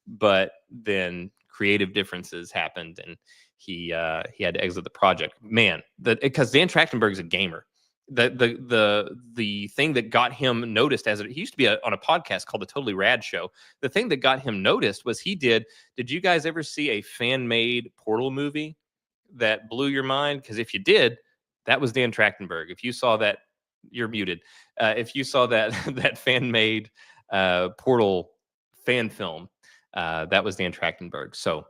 but then creative differences happened, and he had to exit the project. Man, because Dan Trachtenberg's a gamer. The thing that got him noticed, he used to be on a podcast called The Totally Rad Show. The thing that got him noticed was did you guys ever see a fan-made Portal movie that blew your mind? Because if you did, that was Dan Trachtenberg. If you saw that, you're muted. If you saw that fan-made Portal fan film, that was Dan Trachtenberg. So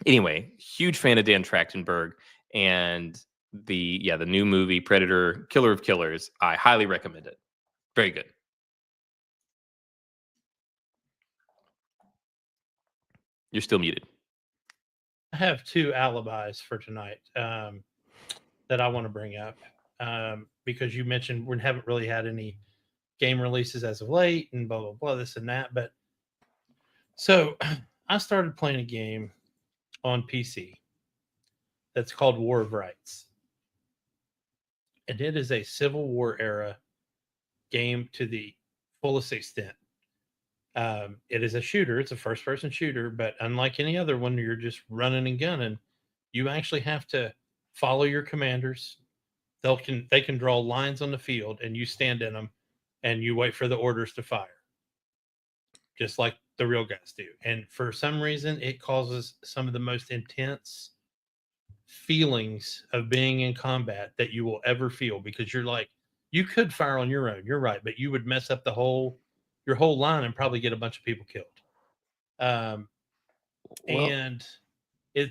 anyway, huge fan of Dan Trachtenberg, and the new movie Predator, Killer of Killers, I highly recommend it. Very good. You're still muted. I have 2 alibis for tonight that I want to bring up because you mentioned we haven't really had any game releases as of late and blah, blah, blah, this and that. But so I started playing a game on PC that's called War of Rights. And it is a Civil War era game to the fullest extent. It is a shooter. It's a first-person shooter, but unlike any other one, you're just running and gunning. You actually have to follow your commanders. They can draw lines on the field, and you stand in them, and you wait for the orders to fire, just like the real guys do. And for some reason, it causes some of the most intense feelings of being in combat that you will ever feel, because you're like, you could fire on your own, you're right, but you would mess up your whole line and probably get a bunch of people killed. And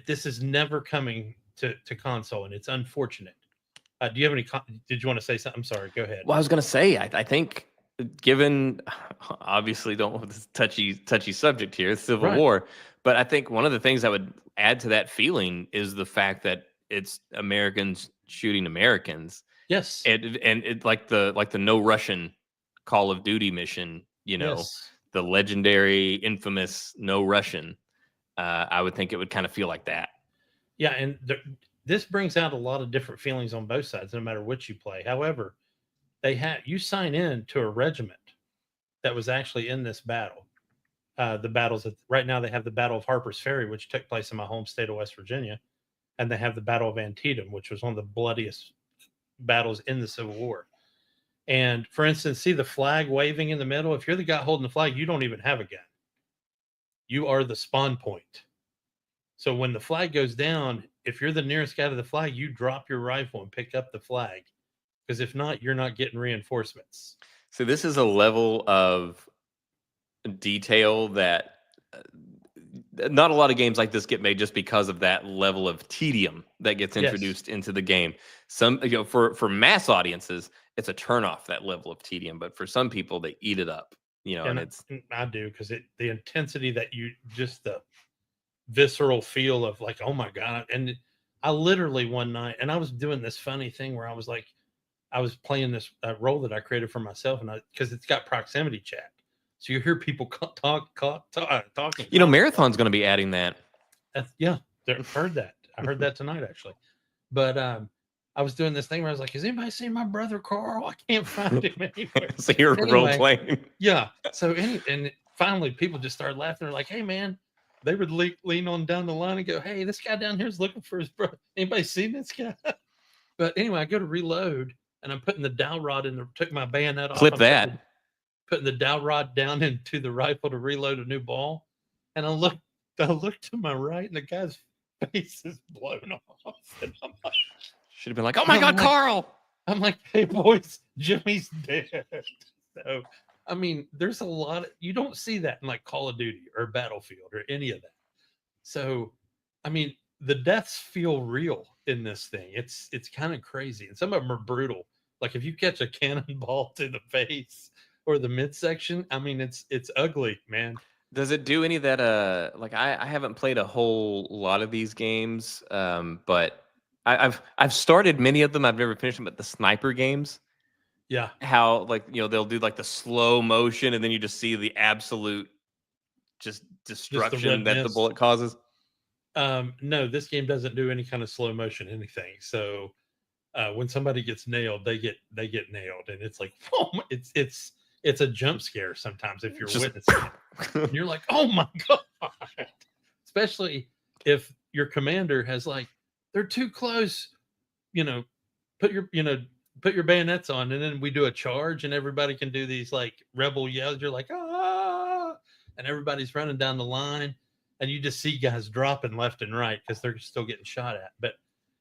this is never coming to console, and it's unfortunate. Do you have any did you want to say something? I'm sorry, go ahead. Well, I was going to say, I think, given, obviously don't want this touchy subject here, Civil War, but I think one of the things that would add to that feeling is the fact that it's Americans shooting Americans, Yes. and it like the no Russian Call of Duty mission, Yes. the legendary, infamous no Russian. I would think it would kind of feel like that. Yeah, and this brings out a lot of different feelings on both sides, no matter which you play. However, you sign in to a regiment that was actually in this battle. The battles right now they have the Battle of Harper's Ferry, which took place in my home state of West Virginia, and they have the Battle of Antietam, which was one of the bloodiest battles in the Civil War. And for instance, see the flag waving in the middle. If you're the guy holding the flag, you don't even have a gun. You are the spawn point. So when the flag goes down, if you're the nearest guy to the flag, you drop your rifle and pick up the flag. Because if not, you're not getting reinforcements. So this is a level of detail that not a lot of games like this get made just because of that level of tedium that gets introduced into the game. Some, for mass audiences, it's a turnoff, that level of tedium, but for some people they eat it up, and it's I do, because the intensity that the visceral feel of like, oh my God. And I literally one night, and I was doing this funny thing where I was playing this role that I created for myself, and because it's got proximity chat. So you hear people talking. Marathon's going to be adding that. Yeah, heard that. I heard that tonight, actually. But I was doing this thing where I was like, has anybody seen my brother Carl? I can't find him anywhere. So you're role playing. Yeah. So and finally people just started laughing. They're like, hey man, they would lean on down the line and go, hey, this guy down here is looking for his brother. Anybody seen this guy? But anyway, I go to reload and I'm putting the dowel rod in took my bayonet off. Clip that. Putting the dowel rod down into the rifle to reload a new ball. And I look to my right and the guy's face is blown off. And I'm like, should have been like, oh my God, Carl. I'm like, hey boys, Jimmy's dead. So, I mean, there's a lot you don't see that in like Call of Duty or Battlefield or any of that. So, I mean, the deaths feel real in this thing. It's kind of crazy. And some of them are brutal. Like if you catch a cannonball to the face or the midsection, I mean, it's ugly, man. Does it do any of that? Like I haven't played a whole lot of these games, but I've started many of them. I've never finished them, but the sniper games. Yeah. How they'll do like the slow motion and then you just see the absolute just destruction that the bullet causes. No, this game doesn't do any kind of slow motion anything. So when somebody gets nailed, they get nailed, and it's like, oh, it's a jump scare sometimes if you're witnessing it. And you're like, oh my God. Especially if your commander has like, they're too close, put your bayonets on, and then we do a charge and everybody can do these like rebel yells. You're like, ah, and everybody's running down the line and you just see guys dropping left and right because they're still getting shot at. But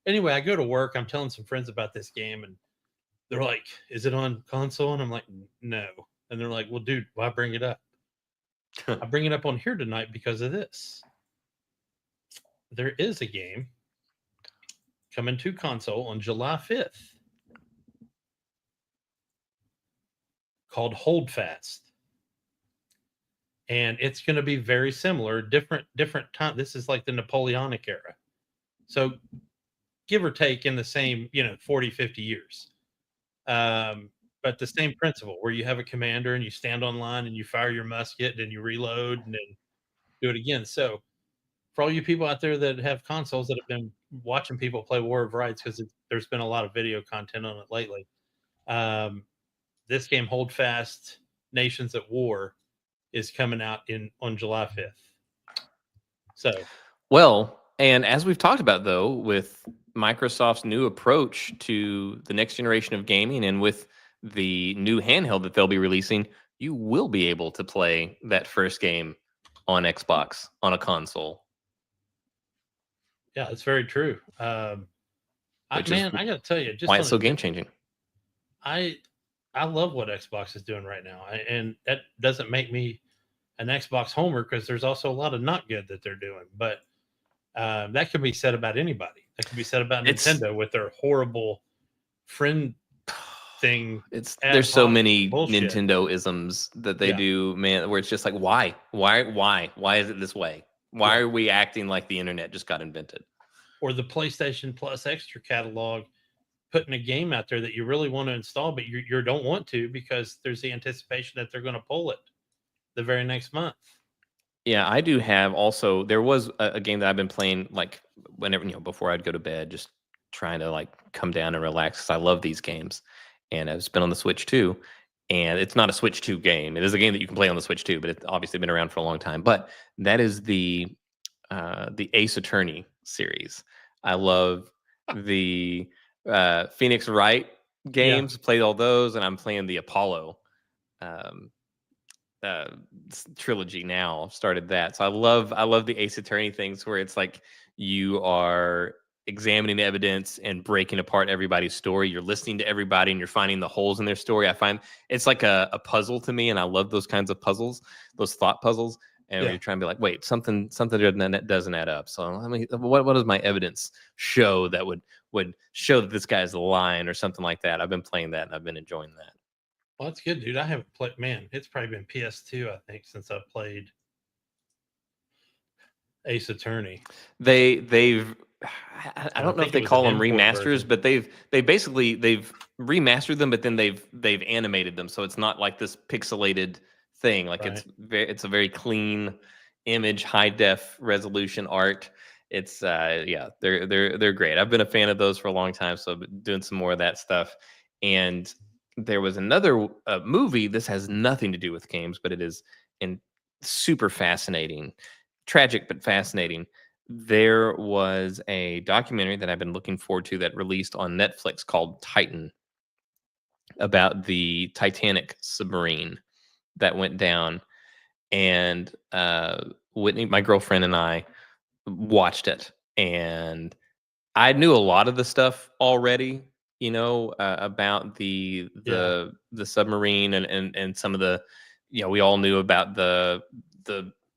anyway, I go to work, I'm telling some friends about this game and they're like, is it on console? And I'm like, no. And they're like, well, dude, why bring it up? I bring it up on here tonight because of this. There is a game coming to console on July 5th called Hold Fast. And it's going to be very similar, different time. This is like the Napoleonic era. So give or take in the same, 40, 50 years. But the same principle where you have a commander and you stand on line and you fire your musket and you reload and then do it again. So for all you people out there that have consoles that have been watching people play War of Rights, because there's been a lot of video content on it lately. This game, Hold Fast, Nations at War, is coming out on July 5th. So, well, and as we've talked about though, with Microsoft's new approach to the next generation of gaming and with the new handheld that they'll be releasing, you will be able to play that first game on Xbox on a console. Yeah, it's very true. I got to tell you, just why it's so game changing. I love what Xbox is doing right now, and that doesn't make me an Xbox homer because there's also a lot of not good that they're doing. But that can be said about anybody. That can be said about Nintendo with their horrible friend thing. There's so many bullshit. Nintendo isms that they do, man, where it's just like, why is it this way? Why are we acting like the internet just got invented? Or the PlayStation Plus extra catalog putting a game out there that you really want to install, but you don't want to because there's the anticipation that they're going to pull it the very next month. Yeah, I do have also. There was a game that I've been playing like whenever before I'd go to bed, just trying to like come down and relax because I love these games, and it's been on the Switch too. And it's not a Switch 2 game. It is a game that you can play on the Switch too, but it's obviously been around for a long time. But that is the Ace Attorney series. I love the Phoenix Wright Yeah. games. Played all those, and I'm playing the Apollo. Um, Trilogy now. I've started that. So I love the Ace Attorney things where it's like you are examining evidence and breaking apart everybody's story. You're listening to everybody and you're finding the holes in their story. I find it's like a puzzle to me, and I love those kinds of puzzles, those thought puzzles. And Yeah. you're trying to be like, wait, something doesn't add up. So I mean, what does my evidence show that would show that this guy's lying or something like that? I've been playing that and I've been enjoying that. Well, that's good, dude. I haven't played. Man, it's probably been PS2, I think, since I've played Ace Attorney. They've I And I don't know think if it they was an call them import remasters, version. but they've remastered them, but then they've animated them, so it's not like this pixelated thing. Like Right. it's a very clean image, high def resolution art. It's yeah, they're great. I've been a fan of those for a long time, so I've been doing some more of that stuff. And there was another movie. This has nothing to do with games, but it is in super fascinating, tragic but fascinating. There was a documentary that I've been looking forward to that released on Netflix called Titan about the Titanic submarine that went down. And Whitney, my girlfriend, and I watched it. And I knew a lot of the stuff already, about Yeah. the submarine and some of the, we all knew about the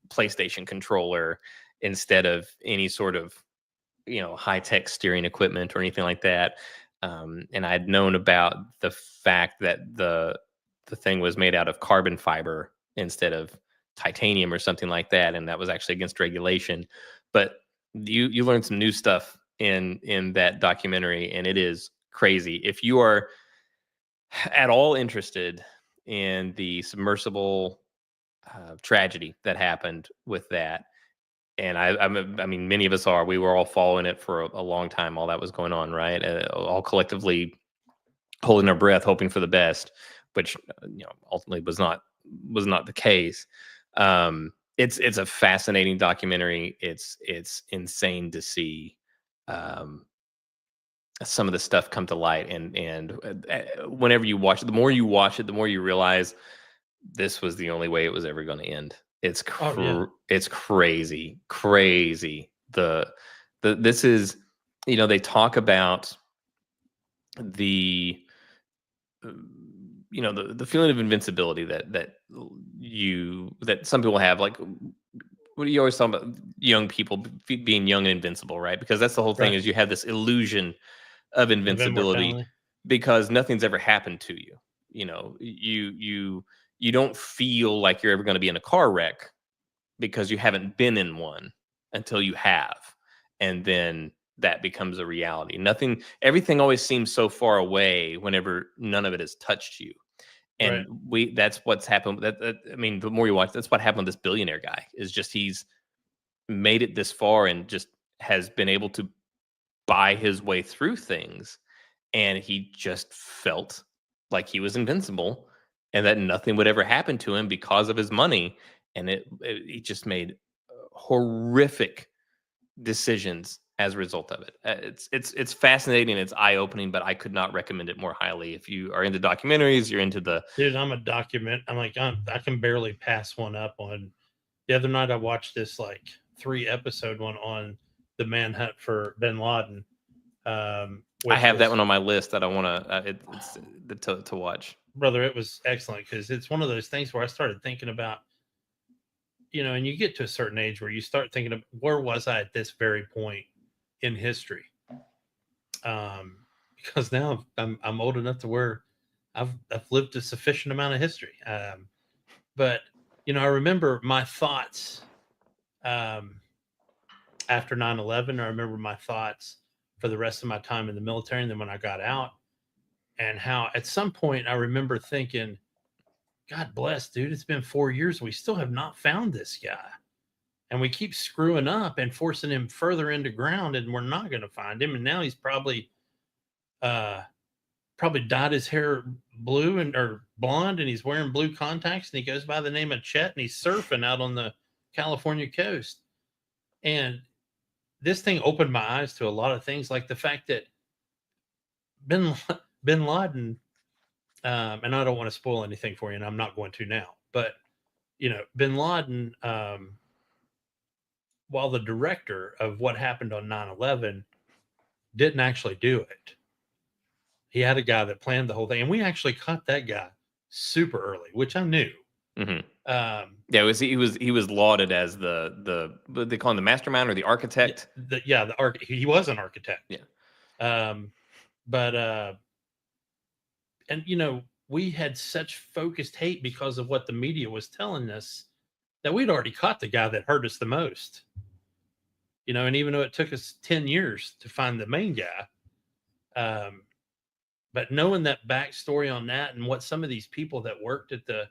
PlayStation controller instead of any sort of high tech steering equipment or anything like that. And I'd known about the fact that the thing was made out of carbon fiber instead of titanium or something like that, and that was actually against regulation. But you learn some new stuff in that documentary, and it is crazy. If you are at all interested in the submersible tragedy that happened with that, and I mean, many of us are. We were all following it for a long time. All that was going on, right? All collectively holding our breath, hoping for the best, which ultimately was not the case. It's a fascinating documentary. It's insane to see some of the stuff come to light, and whenever you watch it, the more you watch it, the more you realize this was the only way it was ever going to end. Oh yeah. It's crazy, crazy. This is, they talk about the the feeling of invincibility that some people have. Like, what do you always talk about young people being young and invincible, right? Because that's the whole thing, Right. is you have this illusion of Of invincibility immortality. because nothing's ever happened to you. You don't feel like you're ever going to be in a car wreck because you haven't been in one until you have. And then that becomes a reality. Everything always seems so far away whenever none of it has touched you. Right. And that's what's happened. I mean, the more you watch, that's what happened with this billionaire guy, is just he's made it this far and just has been able to buy his way through things. And he just felt like he was invincible and that nothing would ever happen to him because of his money. And he just made horrific decisions as a result of it. It's fascinating. It's eye opening, but I could not recommend it more highly. If you are into documentaries, you're into the Dude, I can barely pass one up on. The other night I watched this like 3 episode one on the manhunt for Bin Laden. I Which have that was, one on my list that I want to watch. brother, it was excellent because it's one of those things where I started thinking about, and you get to a certain age where you start thinking of where was I at this very point in history? Because now I'm old enough to where I've lived a sufficient amount of history. But I remember my thoughts um, after 9/11. I remember my thoughts for the rest of my time in the military and then when I got out, and how at some point I remember thinking, God bless, dude, it's been 4 years. We still have not found this guy. And we keep screwing up and forcing him further into ground, and we're not going to find him. And now he's probably dyed his hair blue or blonde, and he's wearing blue contacts, and he goes by the name of Chet, and he's surfing out on the California coast. And this thing opened my eyes to a lot of things, like the fact that Bin Laden, and I don't want to spoil anything for you, and I'm not going to now, but Bin Laden, while the director of what happened on 9/11 didn't actually do it, he had a guy that planned the whole thing, and we actually caught that guy super early, which I knew. Yeah, he was lauded as the what they call him, the mastermind or the architect. He was an architect. Yeah. And we had such focused hate because of what the media was telling us that we'd already caught the guy that hurt us the most. And even though it took us 10 years to find the main guy, but knowing that backstory on that and what some of these people that worked at the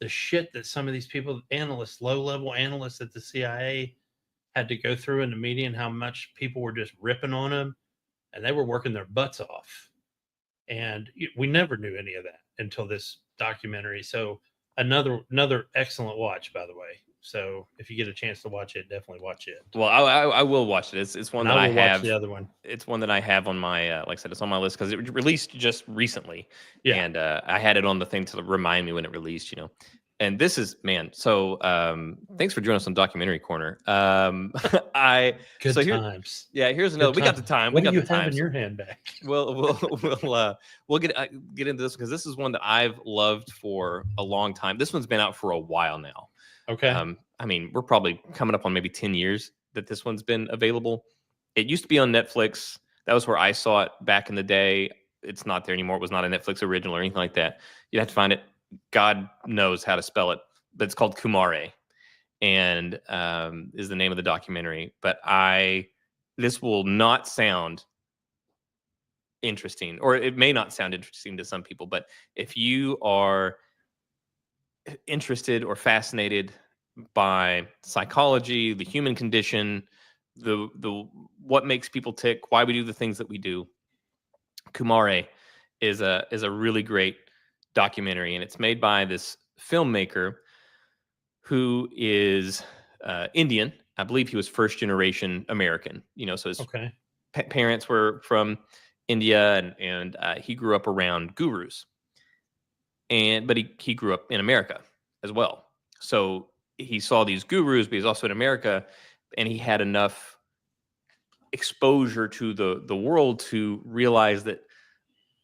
shit that some of these people, analysts, low-level analysts at the CIA had to go through in the media, and how much people were just ripping on them, and they were working their butts off. And we never knew any of that until this documentary. So another excellent watch, by the way. So if you get a chance to watch it, definitely watch it. Well, I will watch it. It's one that I have. Watch the other one. It's one that I have on my, like I said, it's on my list because it released just recently. Yeah. And I had it on the thing to remind me when it released, And this is, man, so thanks for joining us on Documentary Corner. Times. Yeah, here's another. We got the time. What we got do you the time. have in your handbag? We'll get into this because this is one that I've loved for a long time. This one's been out for a while now. Okay. I mean, we're probably coming up on maybe 10 years that this one's been available. It used to be on Netflix. That was where I saw it back in the day. It's not there anymore. It was not a Netflix original or anything like that. You'd have to find it. God knows how to spell it, but it's called Kumare, and is the name of the documentary. But this will not sound interesting, or it may not sound interesting to some people, but if you are interested or fascinated by psychology, the human condition, the what makes people tick, why we do the things that we do, Kumare is a really great documentary, and it's made by this filmmaker who is Indian. I believe he was first generation American. So his parents were from India, and he grew up around gurus. But he grew up in America as well. So he saw these gurus, but he's also in America, and he had enough exposure to the world to realize that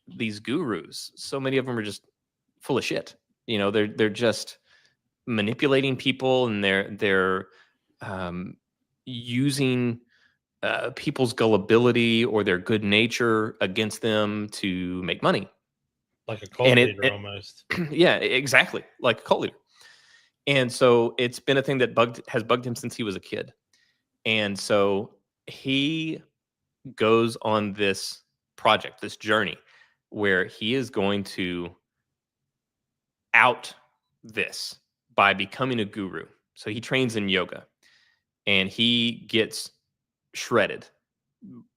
these gurus, so many of them are just full of shit. They're just manipulating people, and they're using people's gullibility or their good nature against them to make money. Like a cult leader almost. Yeah, exactly. Like a cult leader. And so it's been a thing that has bugged him since he was a kid. And so he goes on this project, this journey, where he is going to out this by becoming a guru. So he trains in yoga, and he gets shredded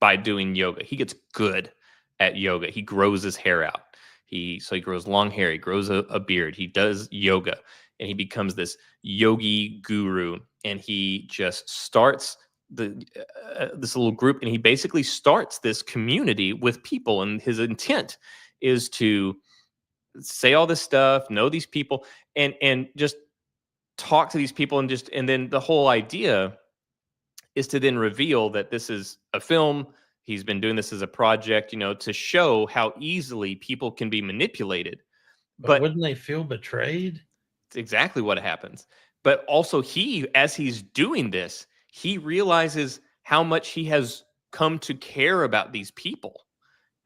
by doing yoga. He gets good at yoga. He grows his hair out. He grows long hair. He grows a beard. He does yoga, and he becomes this yogi guru. And he just starts this little group, and he basically starts this community with people. And his intent is to say all this stuff, know these people, and just talk to these people, and then the whole idea is to then reveal that this is a film. He's been doing this as a project, to show how easily people can be manipulated. But wouldn't they feel betrayed? It's exactly what happens. But also as he's doing this, he realizes how much he has come to care about these people.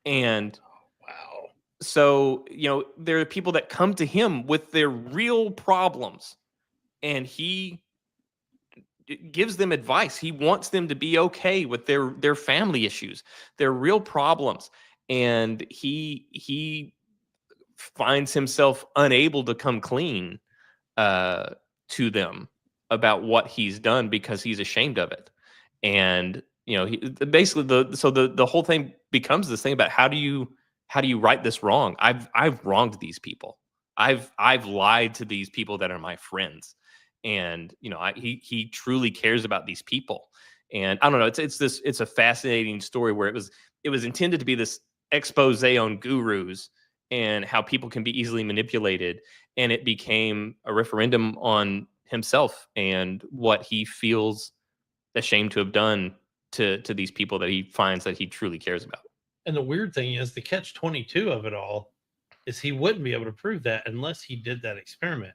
And wow. So, there are people that come to him with their real problems, and he gives them advice. He wants them to be okay with their family issues, their real problems, and he finds himself unable to come clean to them about what he's done because he's ashamed of it. And basically the whole thing becomes this thing about how do you right this wrong? I've wronged these people. I've lied to these people that are my friends, and he truly cares about these people. And I don't know, it's a fascinating story where it was intended to be this expose on gurus and how people can be easily manipulated, and it became a referendum on himself and what he feels ashamed to have done to these people that he finds that he truly cares about. And the weird thing is, the catch-22 of it all is he wouldn't be able to prove that unless he did that experiment.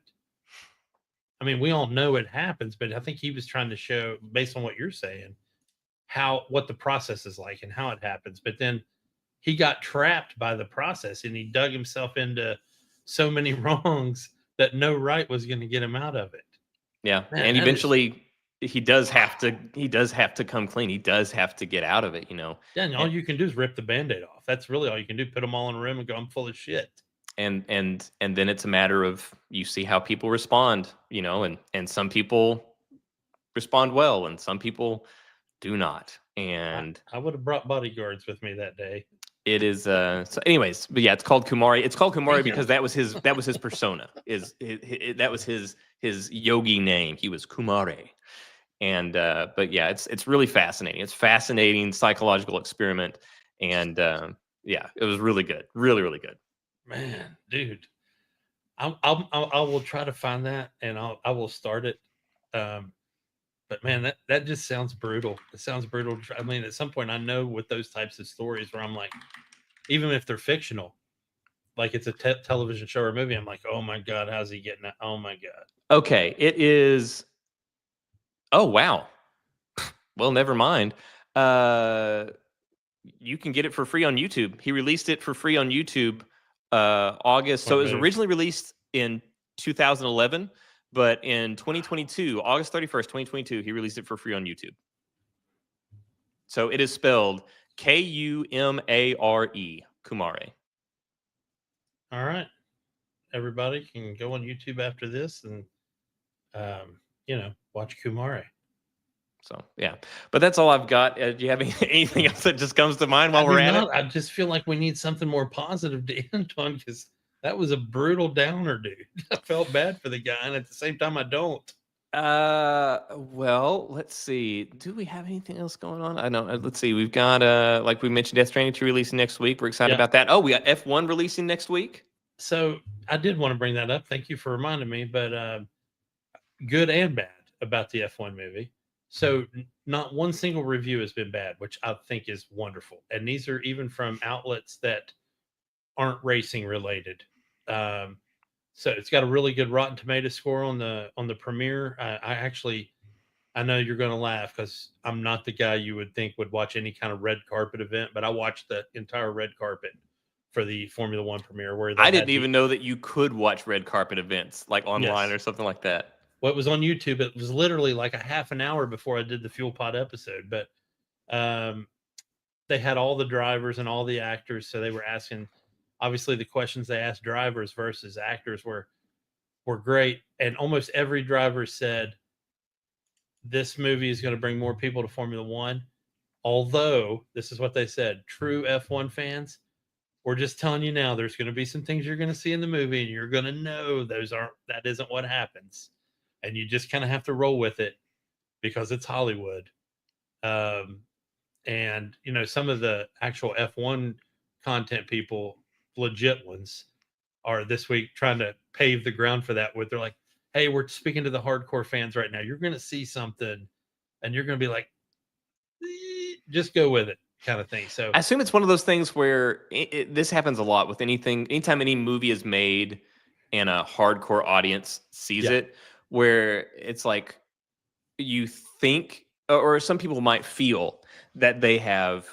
I mean, we all know it happens, but I think he was trying to show, based on what you're saying, what the process is like and how it happens. But then he got trapped by the process, and he dug himself into so many wrongs that no right was going to get him out of it. Yeah, Man, and that is- eventually he does have to come clean. He does have to get out of it, Yeah, and all you can do is rip the Band-Aid off. That's really all you can do. Put them all in a room and go, I'm full of shit. And then it's a matter of you see how people respond, and some people respond well and some people do not. And I would have brought bodyguards with me that day. it is so anyways, but yeah, it's called Kumari. It's called Kumari Thank you. because that was his persona. That was his yogi name. He was Kumari. And but yeah, it's really fascinating. It's fascinating psychological experiment. And yeah, it was really good. Really, really good. Man, dude, I will try to find that, and I will start it. But man, that just sounds brutal. It sounds brutal. I mean, at some point, I know with those types of stories where I'm like, even if they're fictional, like it's a television show or movie, I'm like, oh my god, how's he getting that? Oh my god. Okay, it is. Oh wow. Well, never mind. You can get it for free on YouTube. He released it for free on YouTube August. So it was originally released in 2011, but in 2022, August 31st, 2022, he released it for free on YouTube. So it is spelled Kumare, Kumare. All right. Everybody can go on YouTube after this and watch Kumare. So yeah, but that's all I've got. Do you have anything else that just comes to mind while we're at it? I just feel like we need something more positive to end on, because that was a brutal downer, dude. I felt bad for the guy, and at the same time, I don't. Well, let's see. Do we have anything else going on? I know. Let's see. We've got like we mentioned, Death Stranding 2 releasing next week. We're excited about that. Oh, we got F1 releasing next week. So I did want to bring that up. Thank you for reminding me. But good and bad about the F1 movie. So not one single review has been bad, which I think is wonderful. And these are even from outlets that aren't racing related. So it's got a really good Rotten Tomato score on the premiere. I know you're going to laugh because I'm not the guy you would think would watch any kind of red carpet event, but I watched the entire red carpet for the Formula One premiere. Where I didn't even know that you could watch red carpet events like online or something like that. Well, it was on YouTube. It was literally like a half an hour before I did the Fuel Pod episode, but they had all the drivers and all the actors, so they were asking. Obviously, the questions they asked drivers versus actors were great, and almost every driver said this movie is going to bring more people to Formula One. Although, this is what they said: true F1 fans, we're just telling you now, there's going to be some things you're going to see in the movie, and you're going to know that isn't what happens, and you just kind of have to roll with it because it's Hollywood. And some of the actual F1 content people, legit ones, are this week trying to pave the ground for that. Where they're like, "Hey, we're speaking to the hardcore fans right now. You're going to see something, and you're going to be like, just go with it." Kind of thing. So I assume it's one of those things where this happens a lot with anytime any movie is made and a hardcore audience sees it, where it's like you think, or some people might feel that they have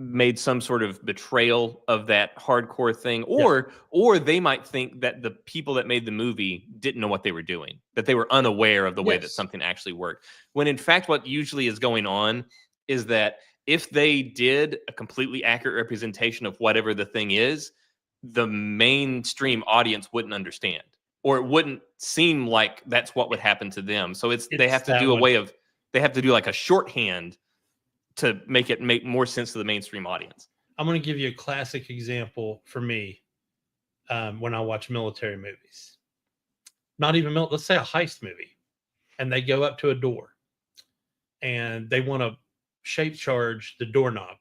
made some sort of betrayal of that hardcore thing, or they might think that the people that made the movie didn't know what they were doing, that they were unaware of the way that Yes. something actually worked. When in fact, what usually is going on is that if they did a completely accurate representation of whatever the thing is, the mainstream audience wouldn't understand, or it wouldn't seem like that's what would happen to them. So they have to that do one. they have to do like a shorthand to make it make more sense to the mainstream audience. I'm going to give you a classic example for me when I watch military movies. Not even let's say a heist movie, and they go up to a door, and they want to shape charge the doorknob,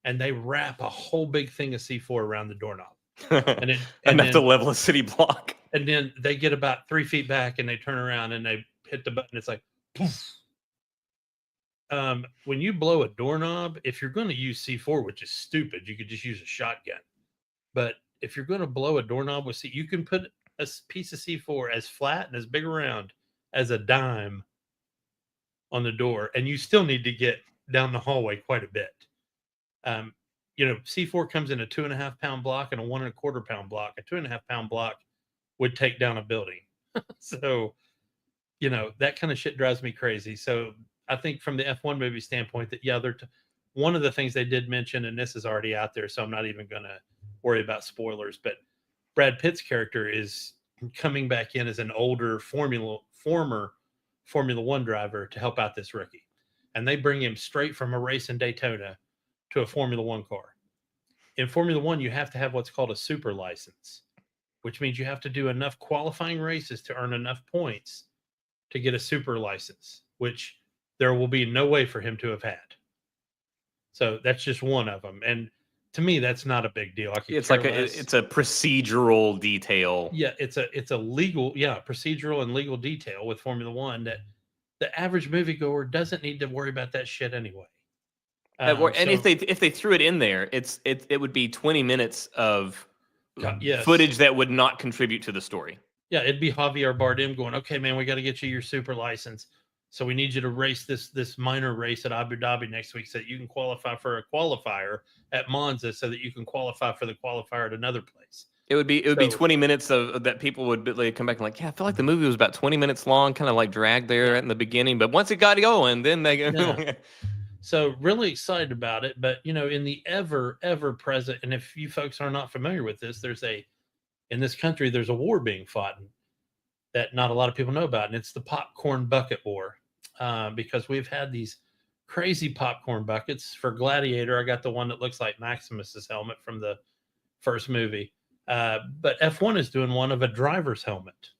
and they wrap a whole big thing of C4 around the doorknob, and enough to level a city block. And then they get about 3 feet back, and they turn around and they hit the button. It's like, poof. When you blow a doorknob, if you're going to use C4, which is stupid, you could just use a shotgun. But if you're going to blow a doorknob with you can put a piece of C4 as flat and as big around as a dime on the door, and you still need to get down the hallway quite a bit. C4 comes in a 2.5 pound block and a 1.25 pound block. A 2.5 pound block would take down a building. So, that kind of shit drives me crazy. So I think from the F1 movie standpoint that, one of the things they did mention, and this is already out there, so I'm not even going to worry about spoilers, but Brad Pitt's character is coming back in as an older former Formula One driver to help out this rookie. And they bring him straight from a race in Daytona to a Formula One car. In Formula One, you have to have what's called a super license, which means you have to do enough qualifying races to earn enough points to get a super license, which there will be no way for him to have had. So that's just one of them. And to me, that's not a big deal. It's like it's a procedural detail. Yeah, it's a legal, procedural and legal detail with Formula One that the average moviegoer doesn't need to worry about that shit anyway. And if they threw it in there, it would be 20 minutes of footage that would not contribute to the story. Yeah, it'd be Javier Bardem going, "Okay, man, we got to get you your super license. So we need you to race this minor race at Abu Dhabi next week so that you can qualify for a qualifier at Monza so that you can qualify for the qualifier at another place." It would be 20 minutes of that people would come back and like, yeah, I feel like the movie was about 20 minutes long, kind of like dragged there in the beginning. But once it got going, then they go. So really excited about it. But, in the ever present, and if you folks are not familiar with this, in this country, there's a war being fought that not a lot of people know about. And it's the popcorn bucket war. Because we've had these crazy popcorn buckets. For Gladiator, I got the one that looks like Maximus's helmet from the first movie. But F1 is doing one of a driver's helmet.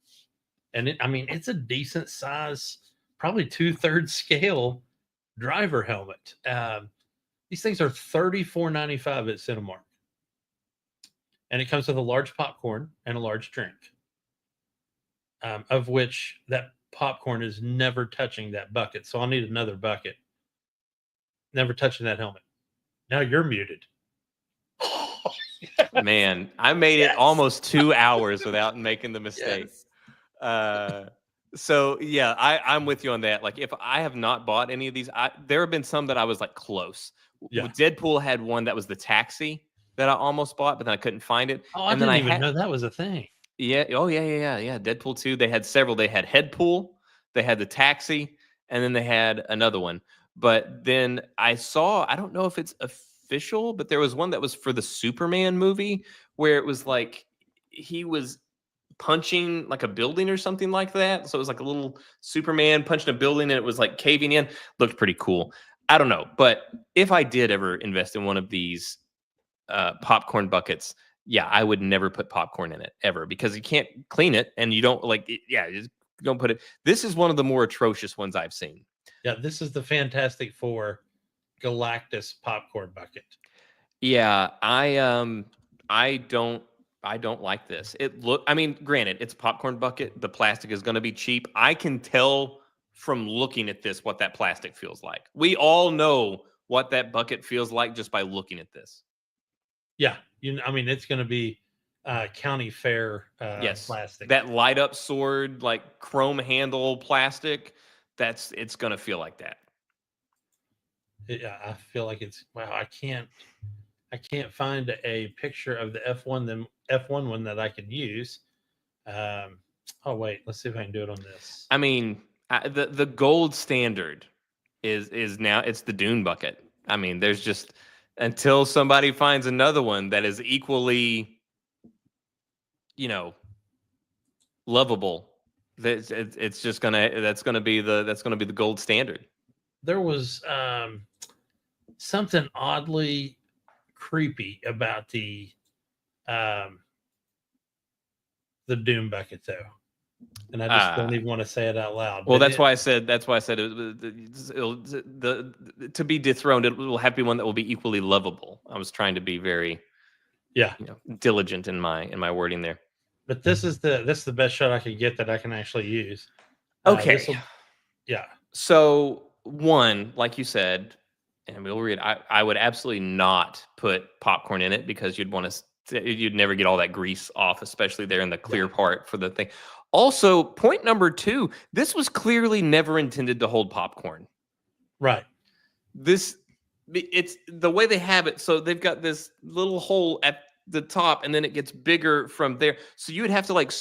And it's a decent size, probably 2/3 scale driver helmet. These things are $34.95 at Cinemark. And it comes with a large popcorn and a large drink. Of which that popcorn is never touching that bucket. So I'll need another bucket. Never touching that helmet. Now you're muted. Man, I made it almost 2 hours without making the mistake. So yeah, I'm with you on that. Like if I have not bought any of these, there have been some that I was like close. Yeah. Deadpool had one that was the taxi that I almost bought, but then I couldn't find it. Oh, I didn't even know that was a thing. Yeah. Oh, yeah. Deadpool 2. They had several. They had Headpool, they had the taxi, and then they had another one. But then I don't know if it's official, but there was one that was for the Superman movie where it was like he was punching like a building or something like that. So it was like a little Superman punching a building and it was like caving in. Looked pretty cool. I don't know. But if I did ever invest in one of these popcorn buckets, yeah, I would never put popcorn in it ever because you can't clean it and you don't just don't put it. This is one of the more atrocious ones I've seen. Yeah, this is the Fantastic Four Galactus popcorn bucket. Yeah, I don't like this. Granted, it's a popcorn bucket. The plastic is going to be cheap. I can tell from looking at this what that plastic feels like. We all know what that bucket feels like just by looking at this. Yeah, it's going to be county fair plastic. That light up sword, like chrome handle plastic. It's going to feel like that. Yeah, I feel like it's wow. I can't find a picture of the F1 one that I can use. Um, oh wait, let's see if I can do it on this. I mean, the gold standard is now it's the Dune bucket. I mean, there's just until somebody finds another one that is equally, you know, lovable. It's just gonna that's gonna be the gold standard. There was something oddly creepy about um, the Doom bucket though, and I just don't even want to say it out loud. Well, But that's why I said to be dethroned. It will have to be one that will be equally lovable. I was trying to be very yeah. diligent in my wording there. But this is the best shot I could get that I can actually use. Okay. Yeah. So one, like you said, and we'll read. I would absolutely not put popcorn in it because you'd never get all that grease off, especially there in the clear part for the thing. Also, point number 2, this was clearly never intended to hold popcorn. Right. It's the way they have it. So they've got this little hole at the top, and then it gets bigger from there. So you would have to like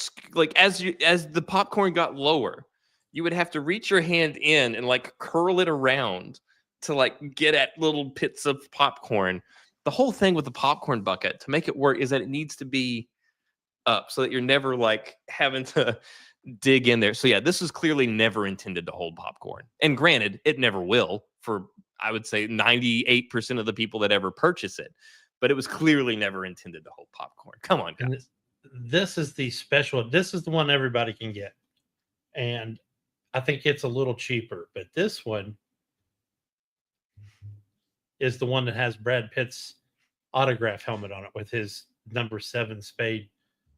as the popcorn got lower, you would have to reach your hand in and like curl it around to like get at little pits of popcorn. The whole thing with the popcorn bucket to make it work is that it needs to be up so that you're never like having to dig in there. So yeah, this is clearly never intended to hold popcorn. And granted, it never will for I would say 98% of the people that ever purchase it. But it was clearly never intended to hold popcorn. Come on, guys. This is the special. This is the one everybody can get. And I think it's a little cheaper, but this one is the one that has Brad Pitt's autograph helmet on it with his number 7 spade.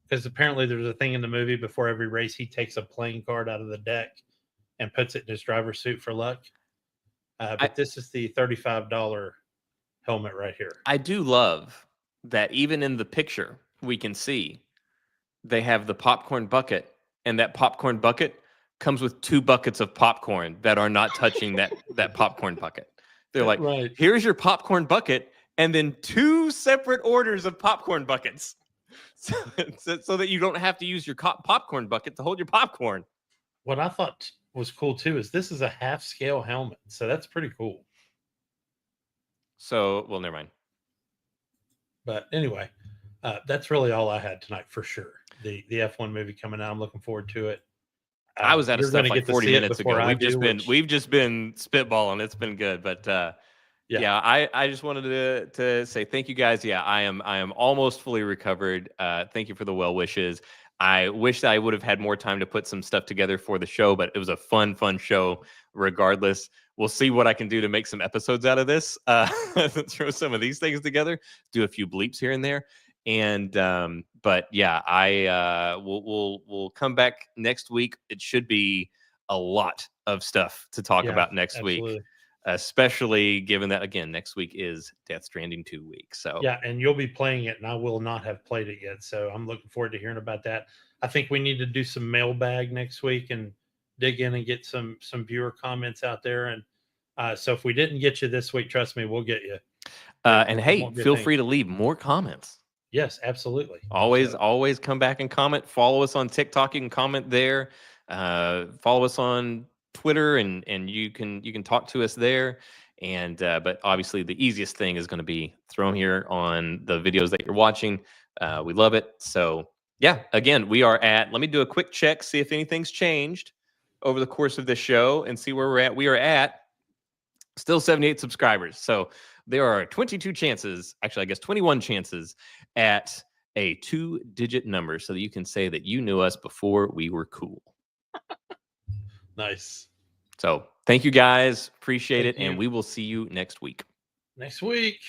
Because apparently there's a thing in the movie before every race, he takes a playing card out of the deck and puts it in his driver's suit for luck. But this is the $35 helmet right here. I do love that even in the picture, we can see they have the popcorn bucket, and that popcorn bucket comes with 2 buckets of popcorn that are not touching that popcorn bucket. They're like, right. Here's your popcorn bucket, and then 2 separate orders of popcorn buckets. So that you don't have to use your popcorn bucket to hold your popcorn. What I thought was cool too is this is a half scale helmet. So that's pretty cool. So, well, never mind. But anyway, that's really all I had tonight for sure. The F1 movie coming out. I'm looking forward to it. I was out of stuff like 40 minutes ago. We've just been spitballing. It's been good, but yeah, I just wanted to say thank you guys. Yeah, I am almost fully recovered. Thank you for the well wishes. I wish that I would have had more time to put some stuff together for the show, but it was a fun show regardless. We'll see what I can do to make some episodes out of this. Throw some of these things together, do a few bleeps here and there. And but yeah, we'll come back next week. It should be a lot of stuff to talk about next week. Especially given that, again, next week is Death Stranding 2 week. So yeah, and you'll be playing it, and I will not have played it yet. So I'm looking forward to hearing about that. I think we need to do some mailbag next week and dig in and get some viewer comments out there. And so if we didn't get you this week, trust me, we'll get you. And hey, feel free to leave more comments. Yes, absolutely. Always come back and comment. Follow us on TikTok. You can comment there. Follow us on Twitter, and you can talk to us there. And but obviously the easiest thing is going to be throw them here on the videos that you're watching. We love it. So yeah, again, we are at, let me do a quick check, see if anything's changed over the course of this show and see where we're at. We are at still 78 subscribers. So there are 22 chances, actually, I guess 21 chances at a 2-digit number so that you can say that you knew us before we were cool. Nice. So thank you guys. Appreciate it. And we will see you next week. Next week.